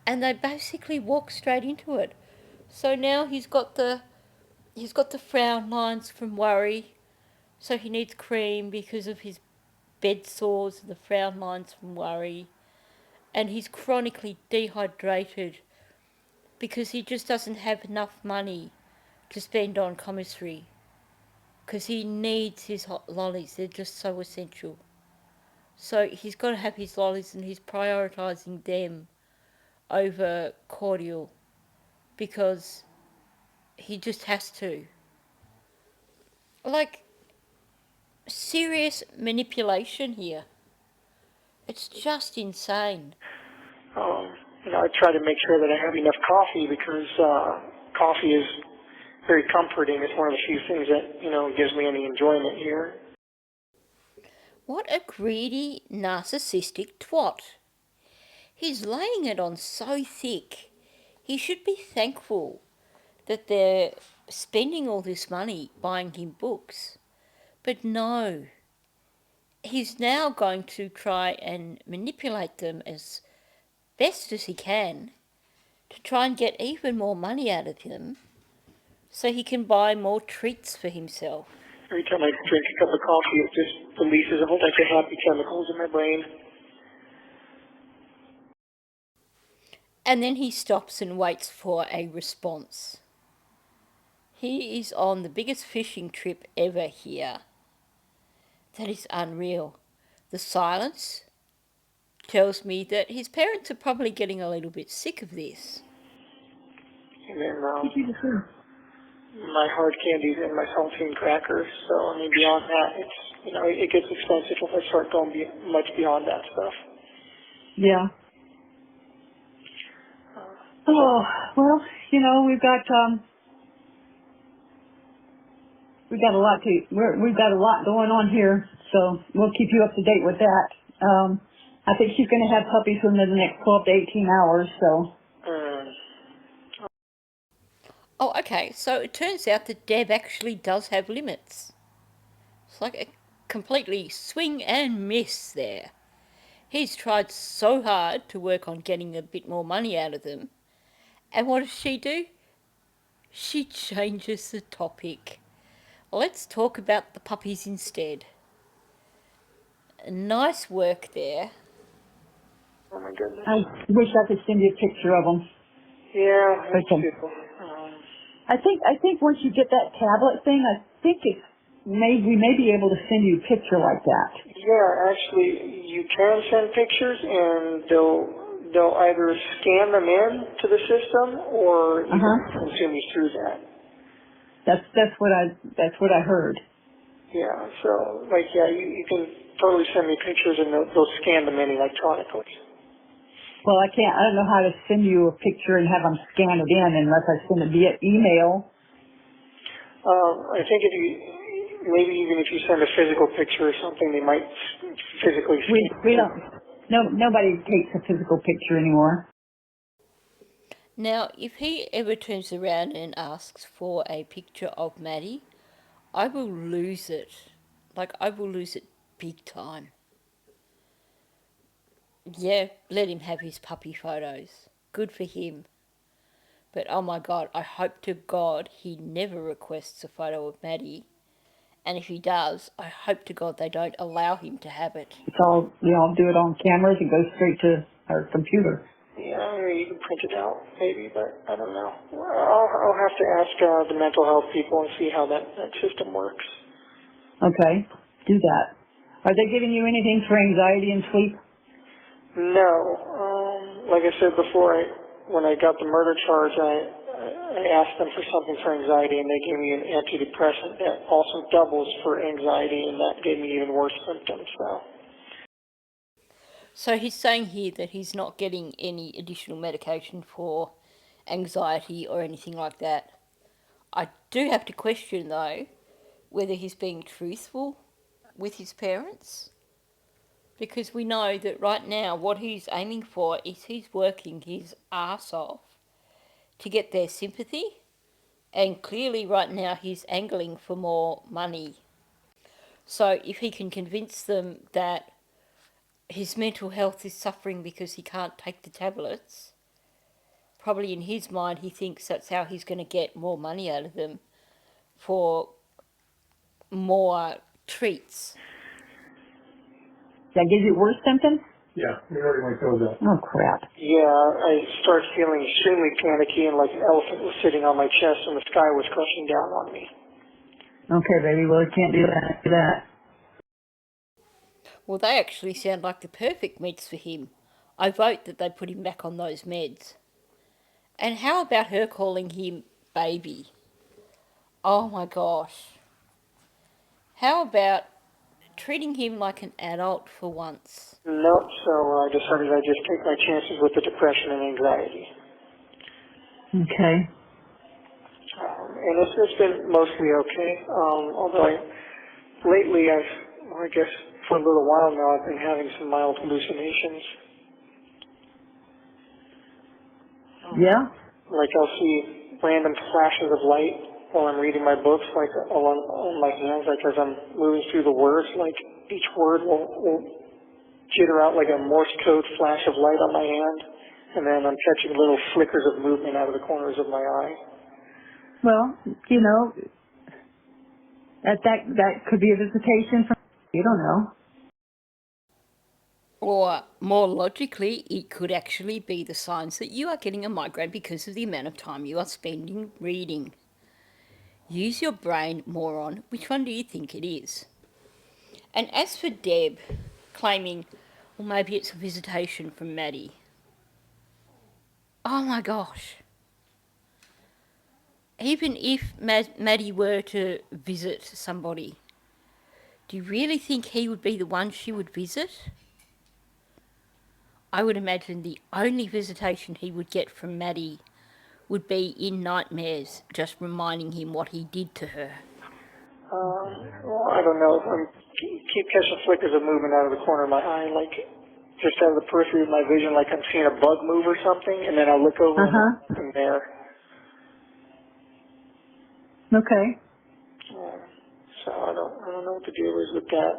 And they basically walk straight into it. So now he's got the frown lines from worry. So he needs cream because of his bed sores and the frown lines from worry. And he's chronically dehydrated because he just doesn't have enough money to spend on commissary. Because he needs his hot lollies. They're just so essential. So he's got to have his lollies and he's prioritising them over cordial because he just has to. Like, serious manipulation here. It's just insane. I try to make sure that I have enough coffee because coffee is very comforting. It's one of the few things that, gives me any enjoyment here. What a greedy, narcissistic twat. He's laying it on so thick. He should be thankful that they're spending all this money buying him books. But no. He's now going to try and manipulate them as best as he can to try and get even more money out of them so he can buy more treats for himself. Every time I drink a cup of coffee, it just releases a whole bunch of happy chemicals in my brain. And then he stops and waits for a response. He is on the biggest fishing trip ever here. That is unreal. The silence tells me that his parents are probably getting a little bit sick of this. And then my hard candies and my saltine crackers. So, beyond that, it gets expensive if I start going much beyond that stuff. Yeah. Well, we've got we've got a lot going on here, so we'll keep you up to date with that. I think she's going to have puppies within the next 12 to 18 hours, so. Oh, okay, so it turns out that Deb actually does have limits. It's like a completely swing and miss there. He's tried so hard to work on getting a bit more money out of them. And what does she do? She changes the topic. Let's talk about the puppies instead. Nice work there. Oh my goodness. I wish I could send you a picture of them. Yeah, me Okay. too. I think once you get that tablet thing, I think we may be able to send you a picture like that. Yeah, actually, you can send pictures, and they'll either scan them in to the system, or you can consume you through that. That's what I heard. Yeah, so you can totally send me pictures, and they'll scan them in electronically. Well, I don't know how to send you a picture and have them scan it in unless I send it via email. I think maybe even if you send a physical picture or something, they might physically scan. We don't. Nobody takes a physical picture anymore. Now, if he ever turns around and asks for a picture of Maddie, I will lose it. I will lose it big time. Yeah, let him have his puppy photos. Good for him. But oh my God, I hope to God he never requests a photo of Maddie. And if he does, I hope to God they don't allow him to have it. We all do it on cameras and go straight to our computer. Yeah, you can print it out, maybe, but I don't know. I'll have to ask the mental health people and see how that system works. Okay, do that. Are they giving you anything for anxiety and sleep? No. Like I said before, when I got the murder charge, I asked them for something for anxiety, and they gave me an antidepressant that also doubles for anxiety, and that gave me even worse symptoms. So he's saying here that he's not getting any additional medication for anxiety or anything like that. I do have to question, though, whether he's being truthful with his parents. Because we know that right now what he's aiming for is he's working his arse off to get their sympathy. And clearly right now he's angling for more money. So if he can convince them that his mental health is suffering because he can't take the tablets, probably in his mind he thinks that's how he's going to get more money out of them for more treats. That gives you worse symptoms? Yeah, we already went over that. Oh, crap. Yeah, I started feeling extremely panicky and like an elephant was sitting on my chest and the sky was crushing down on me. Okay, baby, well, you can't do that. Well, they actually sound like the perfect meds for him. I vote that they put him back on those meds. And how about her calling him baby? Oh my gosh. How about treating him like an adult for once? Nope, so I decided I'd just take my chances with the depression and anxiety. Okay. And it's been mostly okay, although lately I guess for a little while now I've been having some mild hallucinations. Yeah? Like I'll see random flashes of light while I'm reading my books, like on my hands, like as I'm moving through the words, like each word will jitter out like a Morse code flash of light on my hand, and then I'm catching little flickers of movement out of the corners of my eye. Well, you know, that could be a visitation from, you don't know. Or more logically, it could actually be the signs that you are getting a migraine because of the amount of time you are spending reading. Use your brain, moron. Which one do you think it is? And as for Deb claiming, well, maybe it's a visitation from Maddie. Oh my gosh. Even if Maddie were to visit somebody, do you really think he would be the one she would visit? I would imagine the only visitation he would get from Maddie would be in nightmares, just reminding him what he did to her. Well, I don't know. Keep catching flickers of movement out of the corner of my eye, like just out of the periphery of my vision, like I'm seeing a bug move or something, and then I look over and there. Okay. So I don't know what the deal is with that.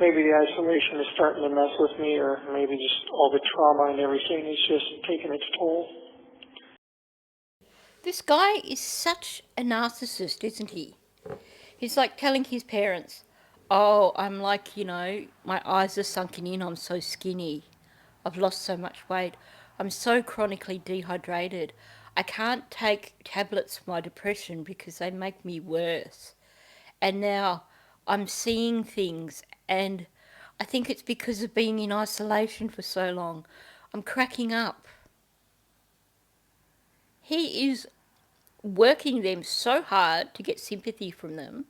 Maybe the isolation is starting to mess with me, or maybe just all the trauma and everything is just taking its toll. This guy is such a narcissist, isn't he? He's like telling his parents, oh, I'm like, my eyes are sunken in, I'm so skinny. I've lost so much weight. I'm so chronically dehydrated. I can't take tablets for my depression because they make me worse. And now I'm seeing things, and I think it's because of being in isolation for so long. I'm cracking up. He is working them so hard to get sympathy from them.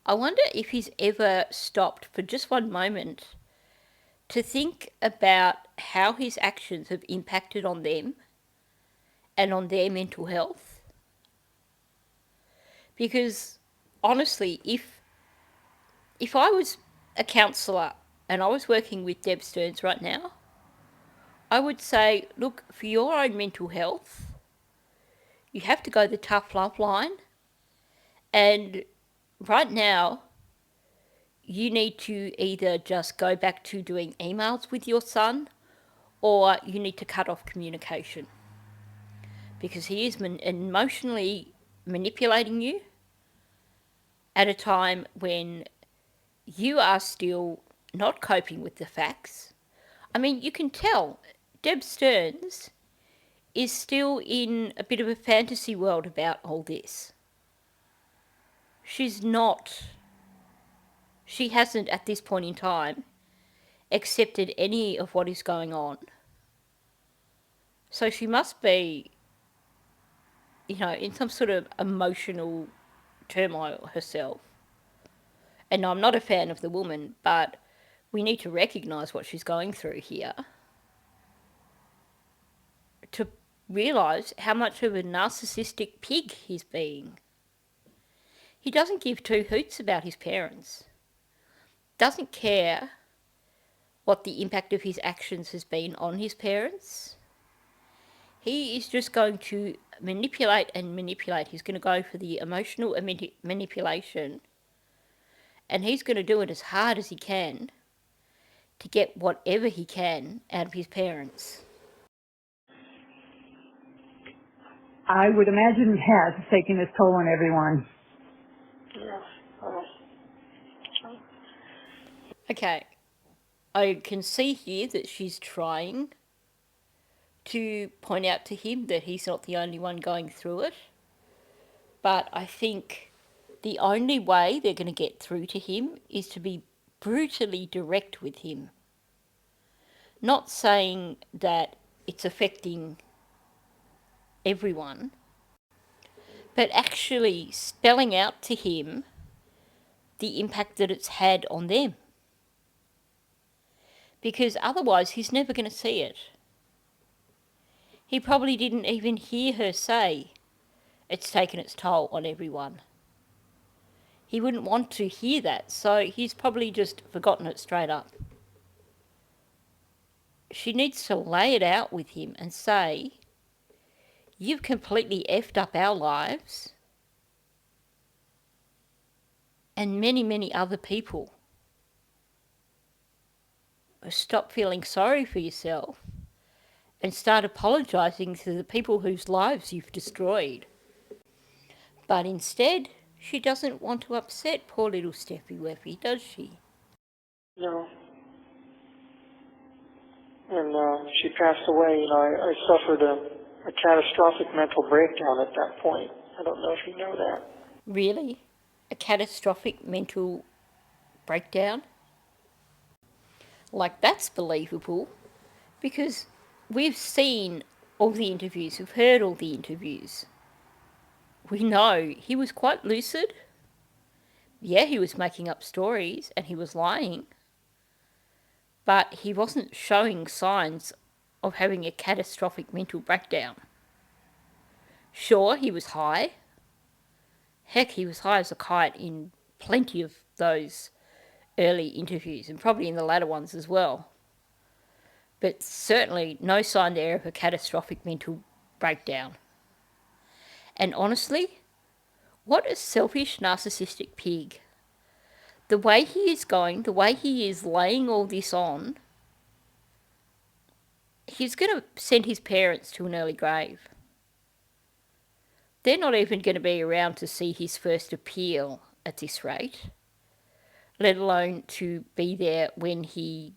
I wonder if he's ever stopped for just one moment to think about how his actions have impacted on them and on their mental health. Because honestly, if I was a counsellor and I was working with Deb Stearns right now, I would say, look, for your own mental health, you have to go the tough love line. And right now, you need to either just go back to doing emails with your son, or you need to cut off communication. Because he is emotionally manipulating you at a time when you are still not coping with the facts. I mean, you can tell Deb Stearns is still in a bit of a fantasy world about all this. She hasn't at this point in time accepted any of what is going on. So she must be, in some sort of emotional turmoil herself. And I'm not a fan of the woman, but we need to recognise what she's going through here to realise how much of a narcissistic pig he's being. He doesn't give two hoots about his parents. Doesn't care what the impact of his actions has been on his parents. He is just going to manipulate and manipulate. He's going to go for the emotional manipulation, and he's going to do it as hard as he can to get whatever he can out of his parents. I would imagine it has taken its toll on everyone. Yeah. Okay, I can see here that she's trying to point out to him that he's not the only one going through it. But I think the only way they're going to get through to him is to be brutally direct with him. Not saying that it's affecting everyone, but actually spelling out to him the impact that it's had on them. Because otherwise he's never going to see it. He probably didn't even hear her say it's taken its toll on everyone. He wouldn't want to hear that, so he's probably just forgotten it straight up. She needs to lay it out with him and say, you've completely effed up our lives and many, many other people. Stop feeling sorry for yourself and start apologising to the people whose lives you've destroyed. But instead, she doesn't want to upset poor little Steffi Weffy, does she? No. And she passed away. I suffered a catastrophic mental breakdown at that point. I don't know if you know that. Really? A catastrophic mental breakdown? Like, that's believable, because we've seen all the interviews, we've heard all the interviews. We know he was quite lucid. Yeah, he was making up stories and he was lying, but he wasn't showing signs of having a catastrophic mental breakdown. Sure, he was high. Heck, he was high as a kite in plenty of those early interviews, and probably in the latter ones as well. But certainly no sign there of a catastrophic mental breakdown. And honestly, what a selfish, narcissistic pig. The way he is going, the way he is laying all this on, he's going to send his parents to an early grave. They're not even going to be around to see his first appeal at this rate, let alone to be there when he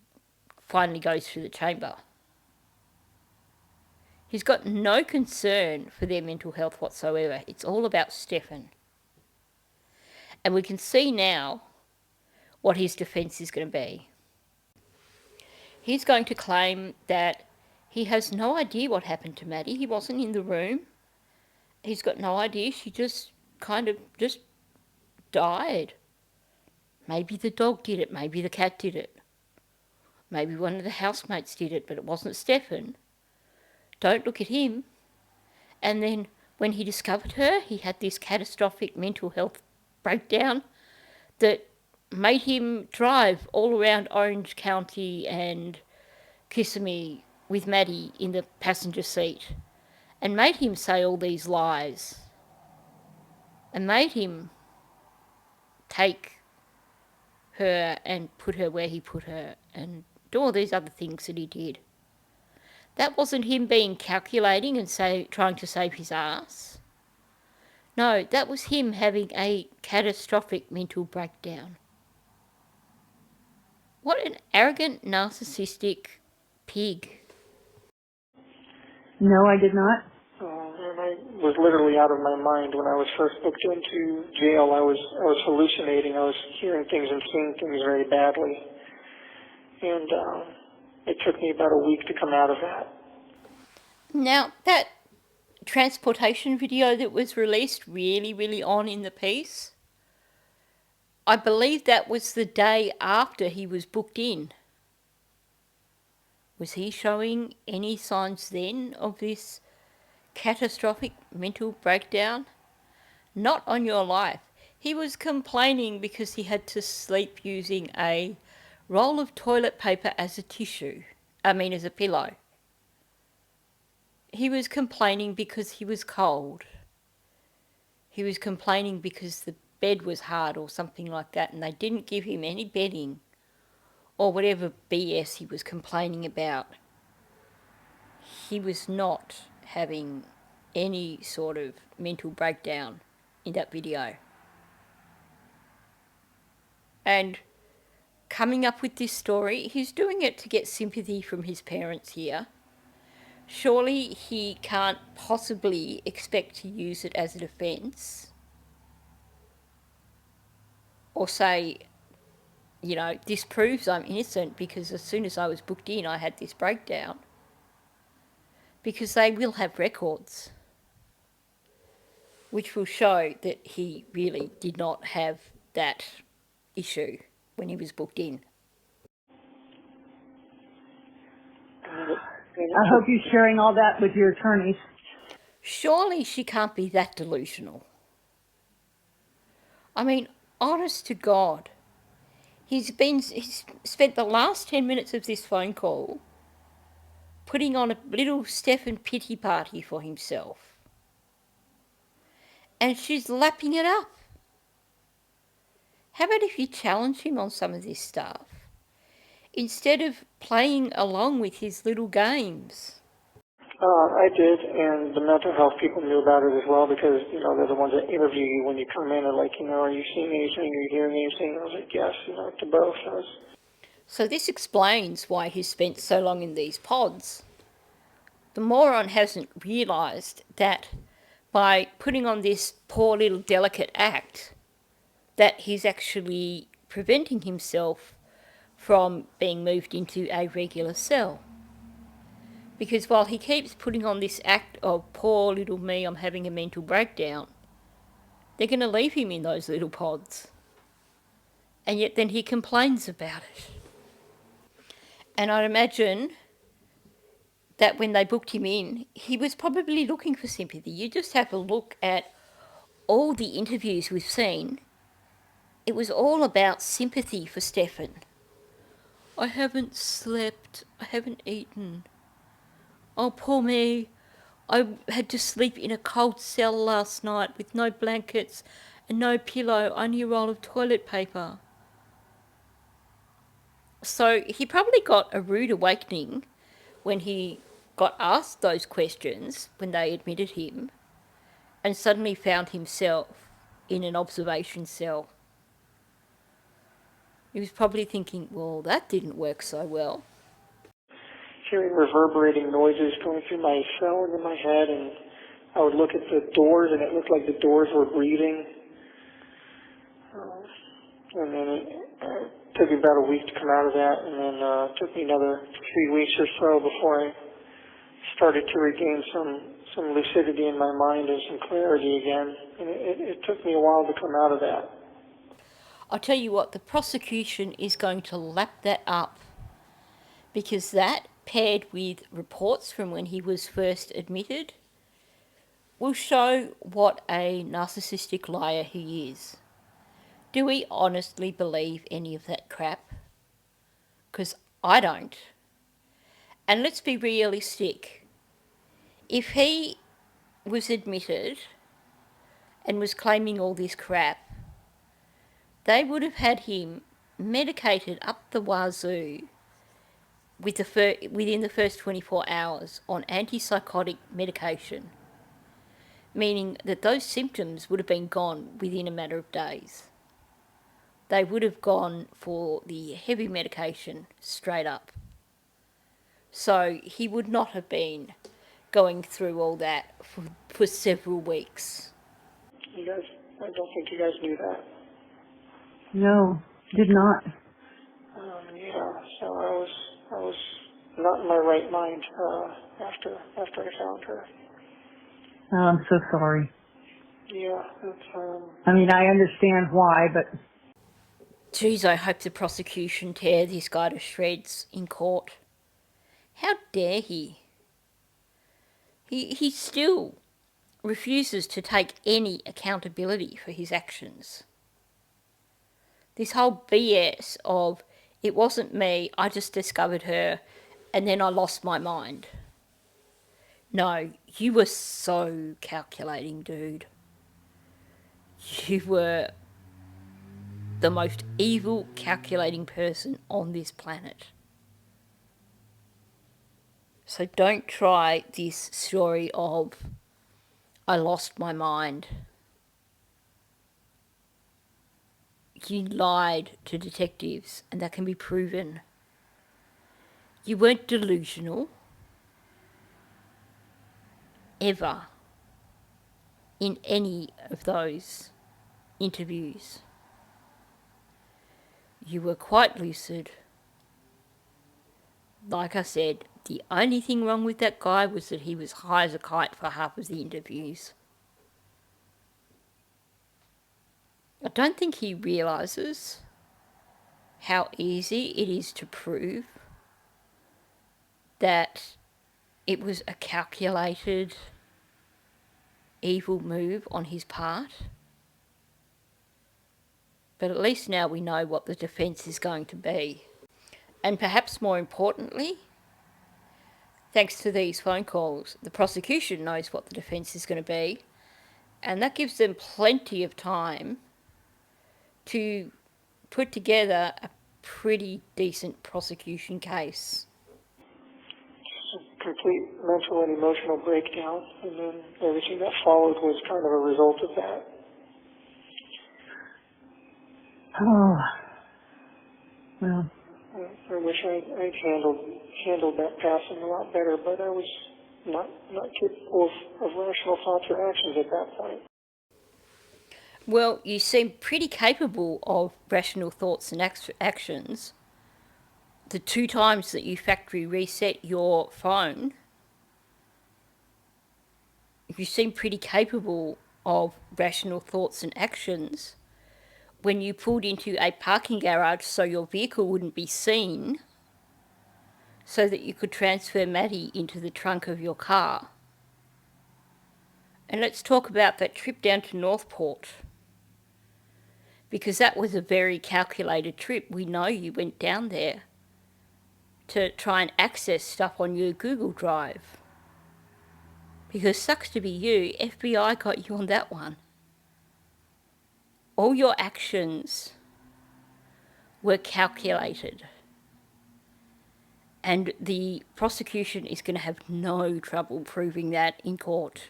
finally goes through the chamber. He's got no concern for their mental health whatsoever. It's all about Stefan. And we can see now what his defence is going to be. He's going to claim that he has no idea what happened to Maddie. He wasn't in the room. He's got no idea. She just died. Maybe the dog did it. Maybe the cat did it. Maybe one of the housemates did it, but it wasn't Stefan. Don't look at him. And then when he discovered her, he had this catastrophic mental health breakdown that made him drive all around Orange County and Kissimmee with Maddie in the passenger seat, and made him say all these lies, and made him take her and put her where he put her, and do all these other things that he did. That wasn't him being calculating and trying to save his ass. No, that was him having a catastrophic mental breakdown. What an arrogant, narcissistic pig. No, I did not. And I was literally out of my mind when I was first booked into jail. I was hallucinating. I was hearing things and seeing things very badly. And it took me about a week to come out of that. Now, that transportation video that was released really on in the piece, I believe that was the day after he was booked in. Was he showing any signs then of this catastrophic mental breakdown? Not on your life. He was complaining because he had to sleep using a roll of toilet paper as a as a pillow. He was complaining because he was cold. He was complaining because the bed was hard or something like that, and they didn't give him any bedding or whatever BS he was complaining about. He was not having any sort of mental breakdown in that video. And coming up with this story, he's doing it to get sympathy from his parents here. Surely he can't possibly expect to use it as a defence. Or say, this proves I'm innocent because as soon as I was booked in, I had this breakdown. Because they will have records which will show that he really did not have that issue when he was booked in. I hope you're sharing all that with your attorneys. Surely she can't be that delusional. I mean, honest to God, he's spent the last 10 minutes of this phone call putting on a little Stefan pity party for himself. And she's lapping it up. How about if you challenge him on some of this stuff, instead of playing along with his little games? I did, and the mental health people knew about it as well because, they're the ones that interview you when you come in and are you seeing anything, are you hearing anything? I was like, yes, to both. So this explains why he's spent so long in these pods. The moron hasn't realised that by putting on this poor little delicate act, that he's actually preventing himself from being moved into a regular cell. Because while he keeps putting on this act of poor little me, I'm having a mental breakdown, they're going to leave him in those little pods. And yet then he complains about it. And I'd imagine that when they booked him in, he was probably looking for sympathy. You just have a look at all the interviews we've seen, it was all about sympathy for Stefan. I haven't slept, I haven't eaten. Oh, poor me. I had to sleep in a cold cell last night with no blankets and no pillow, only a roll of toilet paper. So he probably got a rude awakening when he got asked those questions when they admitted him, and suddenly found himself in an observation cell. He was probably thinking, well, that didn't work so well. Hearing reverberating noises going through my cell and in my head, and I would look at the doors, and it looked like the doors were breathing. And then it took me about a week to come out of that, and then it took me another 3 weeks or so before I started to regain some lucidity in my mind and some clarity again. And it took me a while to come out of that. I'll tell you what, the prosecution is going to lap that up, because that, paired with reports from when he was first admitted, will show what a narcissistic liar he is. Do we honestly believe any of that crap? Because I don't. And let's be realistic. If he was admitted and was claiming all this crap, they would have had him medicated up the wazoo within the first 24 hours on antipsychotic medication, meaning that those symptoms would have been gone within a matter of days. They would have gone for the heavy medication straight up. So he would not have been going through all that for several weeks. I don't think you guys knew that. No, did not. Yeah, so I was not in my right mind after I found her. Oh, I'm so sorry. Yeah, it's I mean, I understand why, but Geez, I hope the prosecution tear this guy to shreds in court. How dare he? He still refuses to take any accountability for his actions. This whole BS of, it wasn't me, I just discovered her, and then I lost my mind. No, you were so calculating, dude. You were the most evil, calculating person on this planet. So don't try this story of, I lost my mind. You lied to detectives, and that can be proven. You weren't delusional. Ever. In any of those interviews. You were quite lucid. Like I said, the only thing wrong with that guy was that he was high as a kite for half of the interviews. I don't think he realises how easy it is to prove that it was a calculated, evil move on his part. But at least now we know what the defence is going to be. And perhaps more importantly, thanks to these phone calls, the prosecution knows what the defence is going to be, and that gives them plenty of time to put together a pretty decent prosecution case. a complete mental and emotional breakdown, and then everything that followed was kind of a result of that. oh, well, I wish I'd handled that passing a lot better, but I was not capable of rational thoughts or actions at that point. Well, you seem pretty capable of rational thoughts and actions. The 2 times that you factory reset your phone, you seem pretty capable of rational thoughts and actions. When you pulled into a parking garage so your vehicle wouldn't be seen, so that you could transfer Maddie into the trunk of your car. And let's talk about that trip down to Northport. Because that was a very calculated trip. We know you went down there to try and access stuff on your Google Drive. Because sucks to be you, FBI got you on that one. All your actions were calculated. And the prosecution is going to have no trouble proving that in court.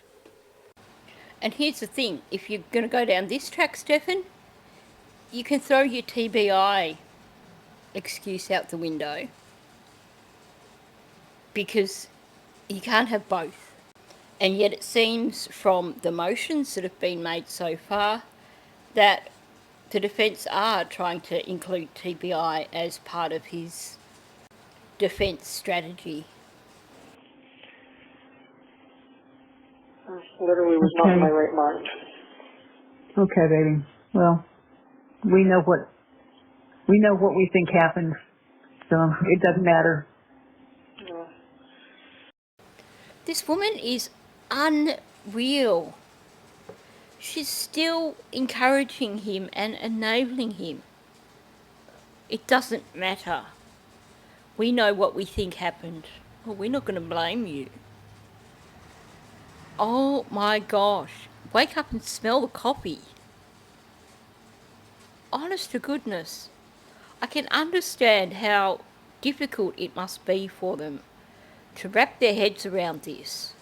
And here's the thing, if you're going to go down this track, Stefan, you can throw your TBI excuse out the window. Because you can't have both. And yet it seems from the motions that have been made so far that the defence are trying to include TBI as part of his defence strategy. Literally was not in my right mind. Okay, baby. Well, we know what we think happened, so it doesn't matter. Yeah. This woman is unreal. She's still encouraging him and enabling him. It doesn't matter. We know what we think happened. Well, we're not going to blame you. Oh my gosh. Wake up and smell the coffee. Honest to goodness. I can understand how difficult it must be for them to wrap their heads around this.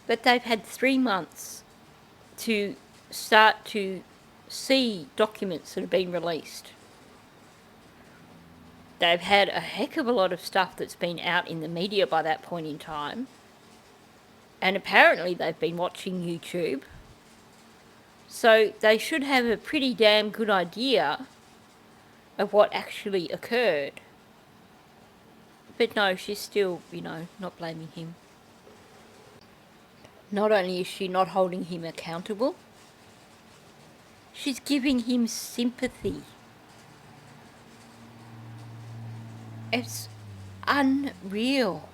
But they've had 3 months to start to see documents that have been released. They've had a heck of a lot of stuff that's been out in the media by that point in time. And apparently they've been watching YouTube. So they should have a pretty damn good idea of what actually occurred. But no, she's still, not blaming him. Not only is she not holding him accountable, she's giving him sympathy. It's unreal.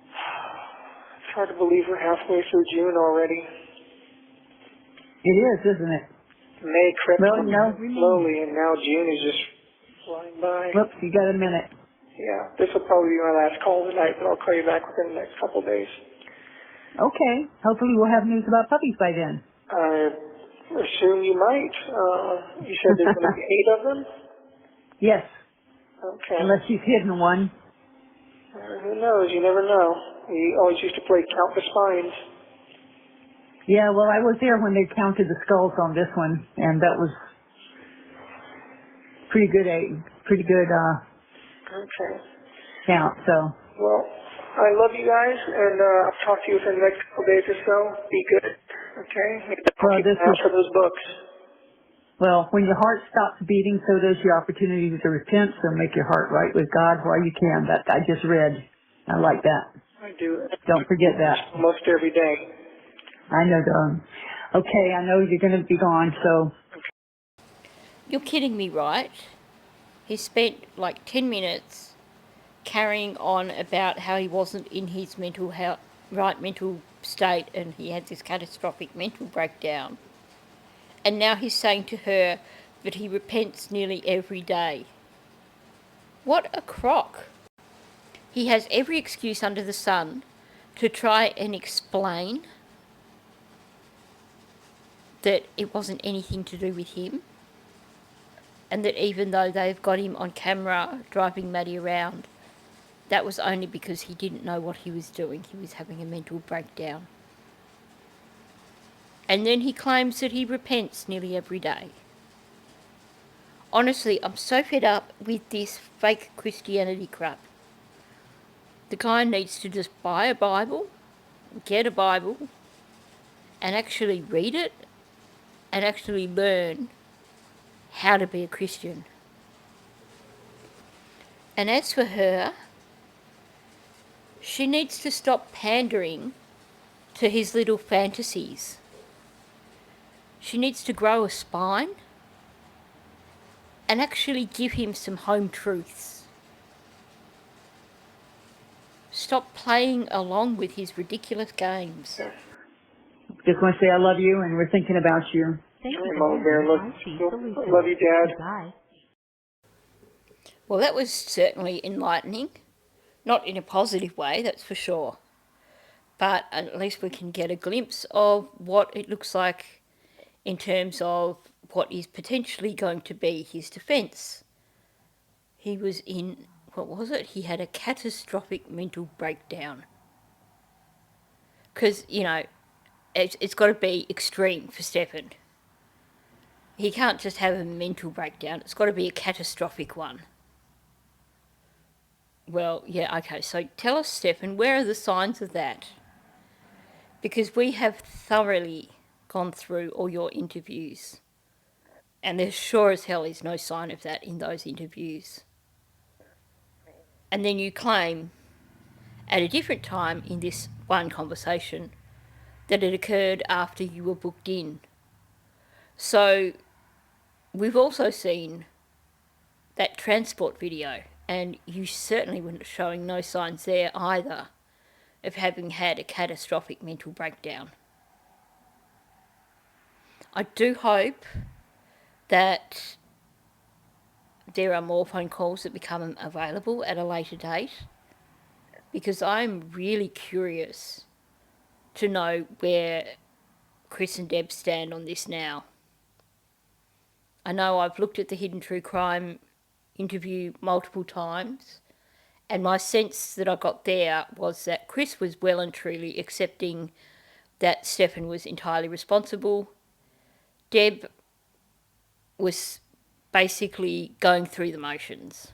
It's hard to believe we're halfway through June already. It is, isn't it? May crept Well, up no. slowly, and now June is just flying by. Whoops, you got a minute. Yeah, this will probably be my last call tonight, but I'll call you back within the next couple of days. Okay. Hopefully we'll have news about puppies by then. I assume you might. You said there's going to be 8 of them? Yes. Okay. Unless she's hidden one. Who knows? You never know. We always used to play Count the Spines. Yeah, well, I was there when they counted the skulls on this one, and that was pretty good Okay. count, so. Well, I love you guys, and I'll talk to you within the next couple of days or so. Be good. Okay? Well, Keep an eye out for those books. Well, when your heart stops beating, so does your opportunity to repent, so make your heart right with God while you can. That I just read. I like that. I do. Don't forget that. Almost every day. I know, darling. Okay, I know you're going to be gone, so. You're kidding me, right? He spent like 10 minutes carrying on about how he wasn't in his right mental state and he had this catastrophic mental breakdown. And now he's saying to her that he repents nearly every day. What a crock. He has every excuse under the sun to try and explain that it wasn't anything to do with him, and that even though they've got him on camera driving Maddie around, that was only because he didn't know what he was doing. He was having a mental breakdown. And then he claims that he repents nearly every day. Honestly, I'm so fed up with this fake Christianity crap. The guy needs to just buy a Bible, get a Bible, and actually read it, and actually learn how to be a Christian. And as for her, she needs to stop pandering to his little fantasies. She needs to grow a spine and actually give him some home truths. Stop playing along with his ridiculous games. Just want to say I love you and we're thinking about you. Thank you Mama for Bear, using IT love Solutions. love you, Dad. Goodbye. Well, that was certainly enlightening. Not in a positive way, that's for sure. But at least we can get a glimpse of what it looks like in terms of what is potentially going to be his defence. He was in, what was it? He had a catastrophic mental breakdown. Because, you know, it's got to be extreme for Stefan. He can't just have a mental breakdown, it's got to be a catastrophic one. Well, yeah, okay, so tell us, Stefan, where are the signs of that? Because we have thoroughly gone through all your interviews, and there sure as hell is no sign of that in those interviews. And then you claim, at a different time in this one conversation, that it occurred after you were booked in. So we've also seen that transport video, and you certainly weren't showing no signs there either of having had a catastrophic mental breakdown. I do hope that there are more phone calls that become available at a later date, because I'm really curious to know where Chris and Deb stand on this now. I know I've looked at the Hidden True Crime interview multiple times, and my sense that I got there was that Chris was well and truly accepting that Stefan was entirely responsible. Deb was basically going through the motions.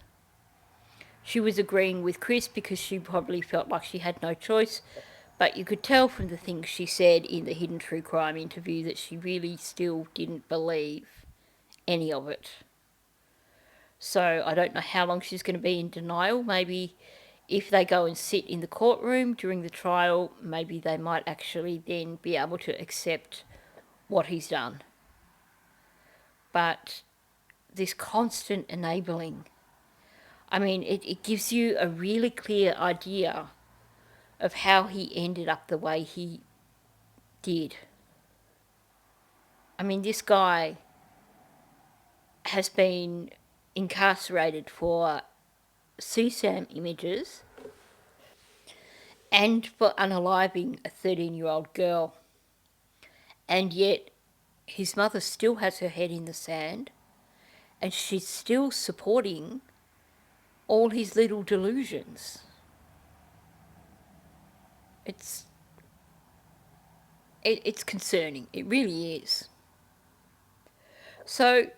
She was agreeing with Chris because she probably felt like she had no choice, but you could tell from the things she said in the Hidden True Crime interview that she really still didn't believe any of it. So I don't know how long she's going to be in denial. Maybe if they go and sit in the courtroom during the trial, maybe they might actually then be able to accept what he's done. But this constant enabling, I mean, it gives you a really clear idea of how he ended up the way he did. I mean, this guy has been incarcerated for CSAM images and for unaliving a 13-year-old girl. And yet his mother still has her head in the sand, and she's still supporting all his little delusions. It's concerning. It really is. So,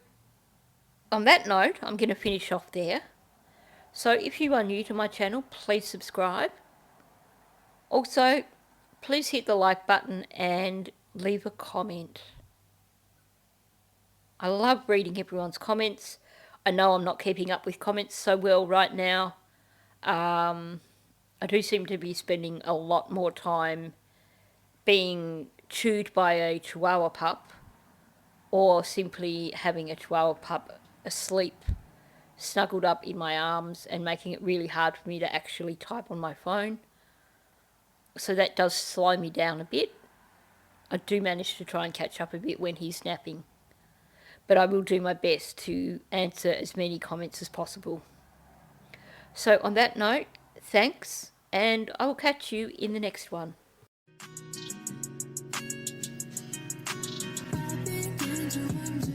on that note, I'm going to finish off there. So, if you are new to my channel, please subscribe. Also, please hit the like button and leave a comment. I love reading everyone's comments. I know I'm not keeping up with comments so well right now. I do seem to be spending a lot more time being chewed by a Chihuahua pup, or simply having a Chihuahua pup asleep, snuggled up in my arms, and making it really hard for me to actually type on my phone. So that does slow me down a bit. I do manage to try and catch up a bit when he's napping, but I will do my best to answer as many comments as possible. So on that note, thanks, and I will catch you in the next one. I've been to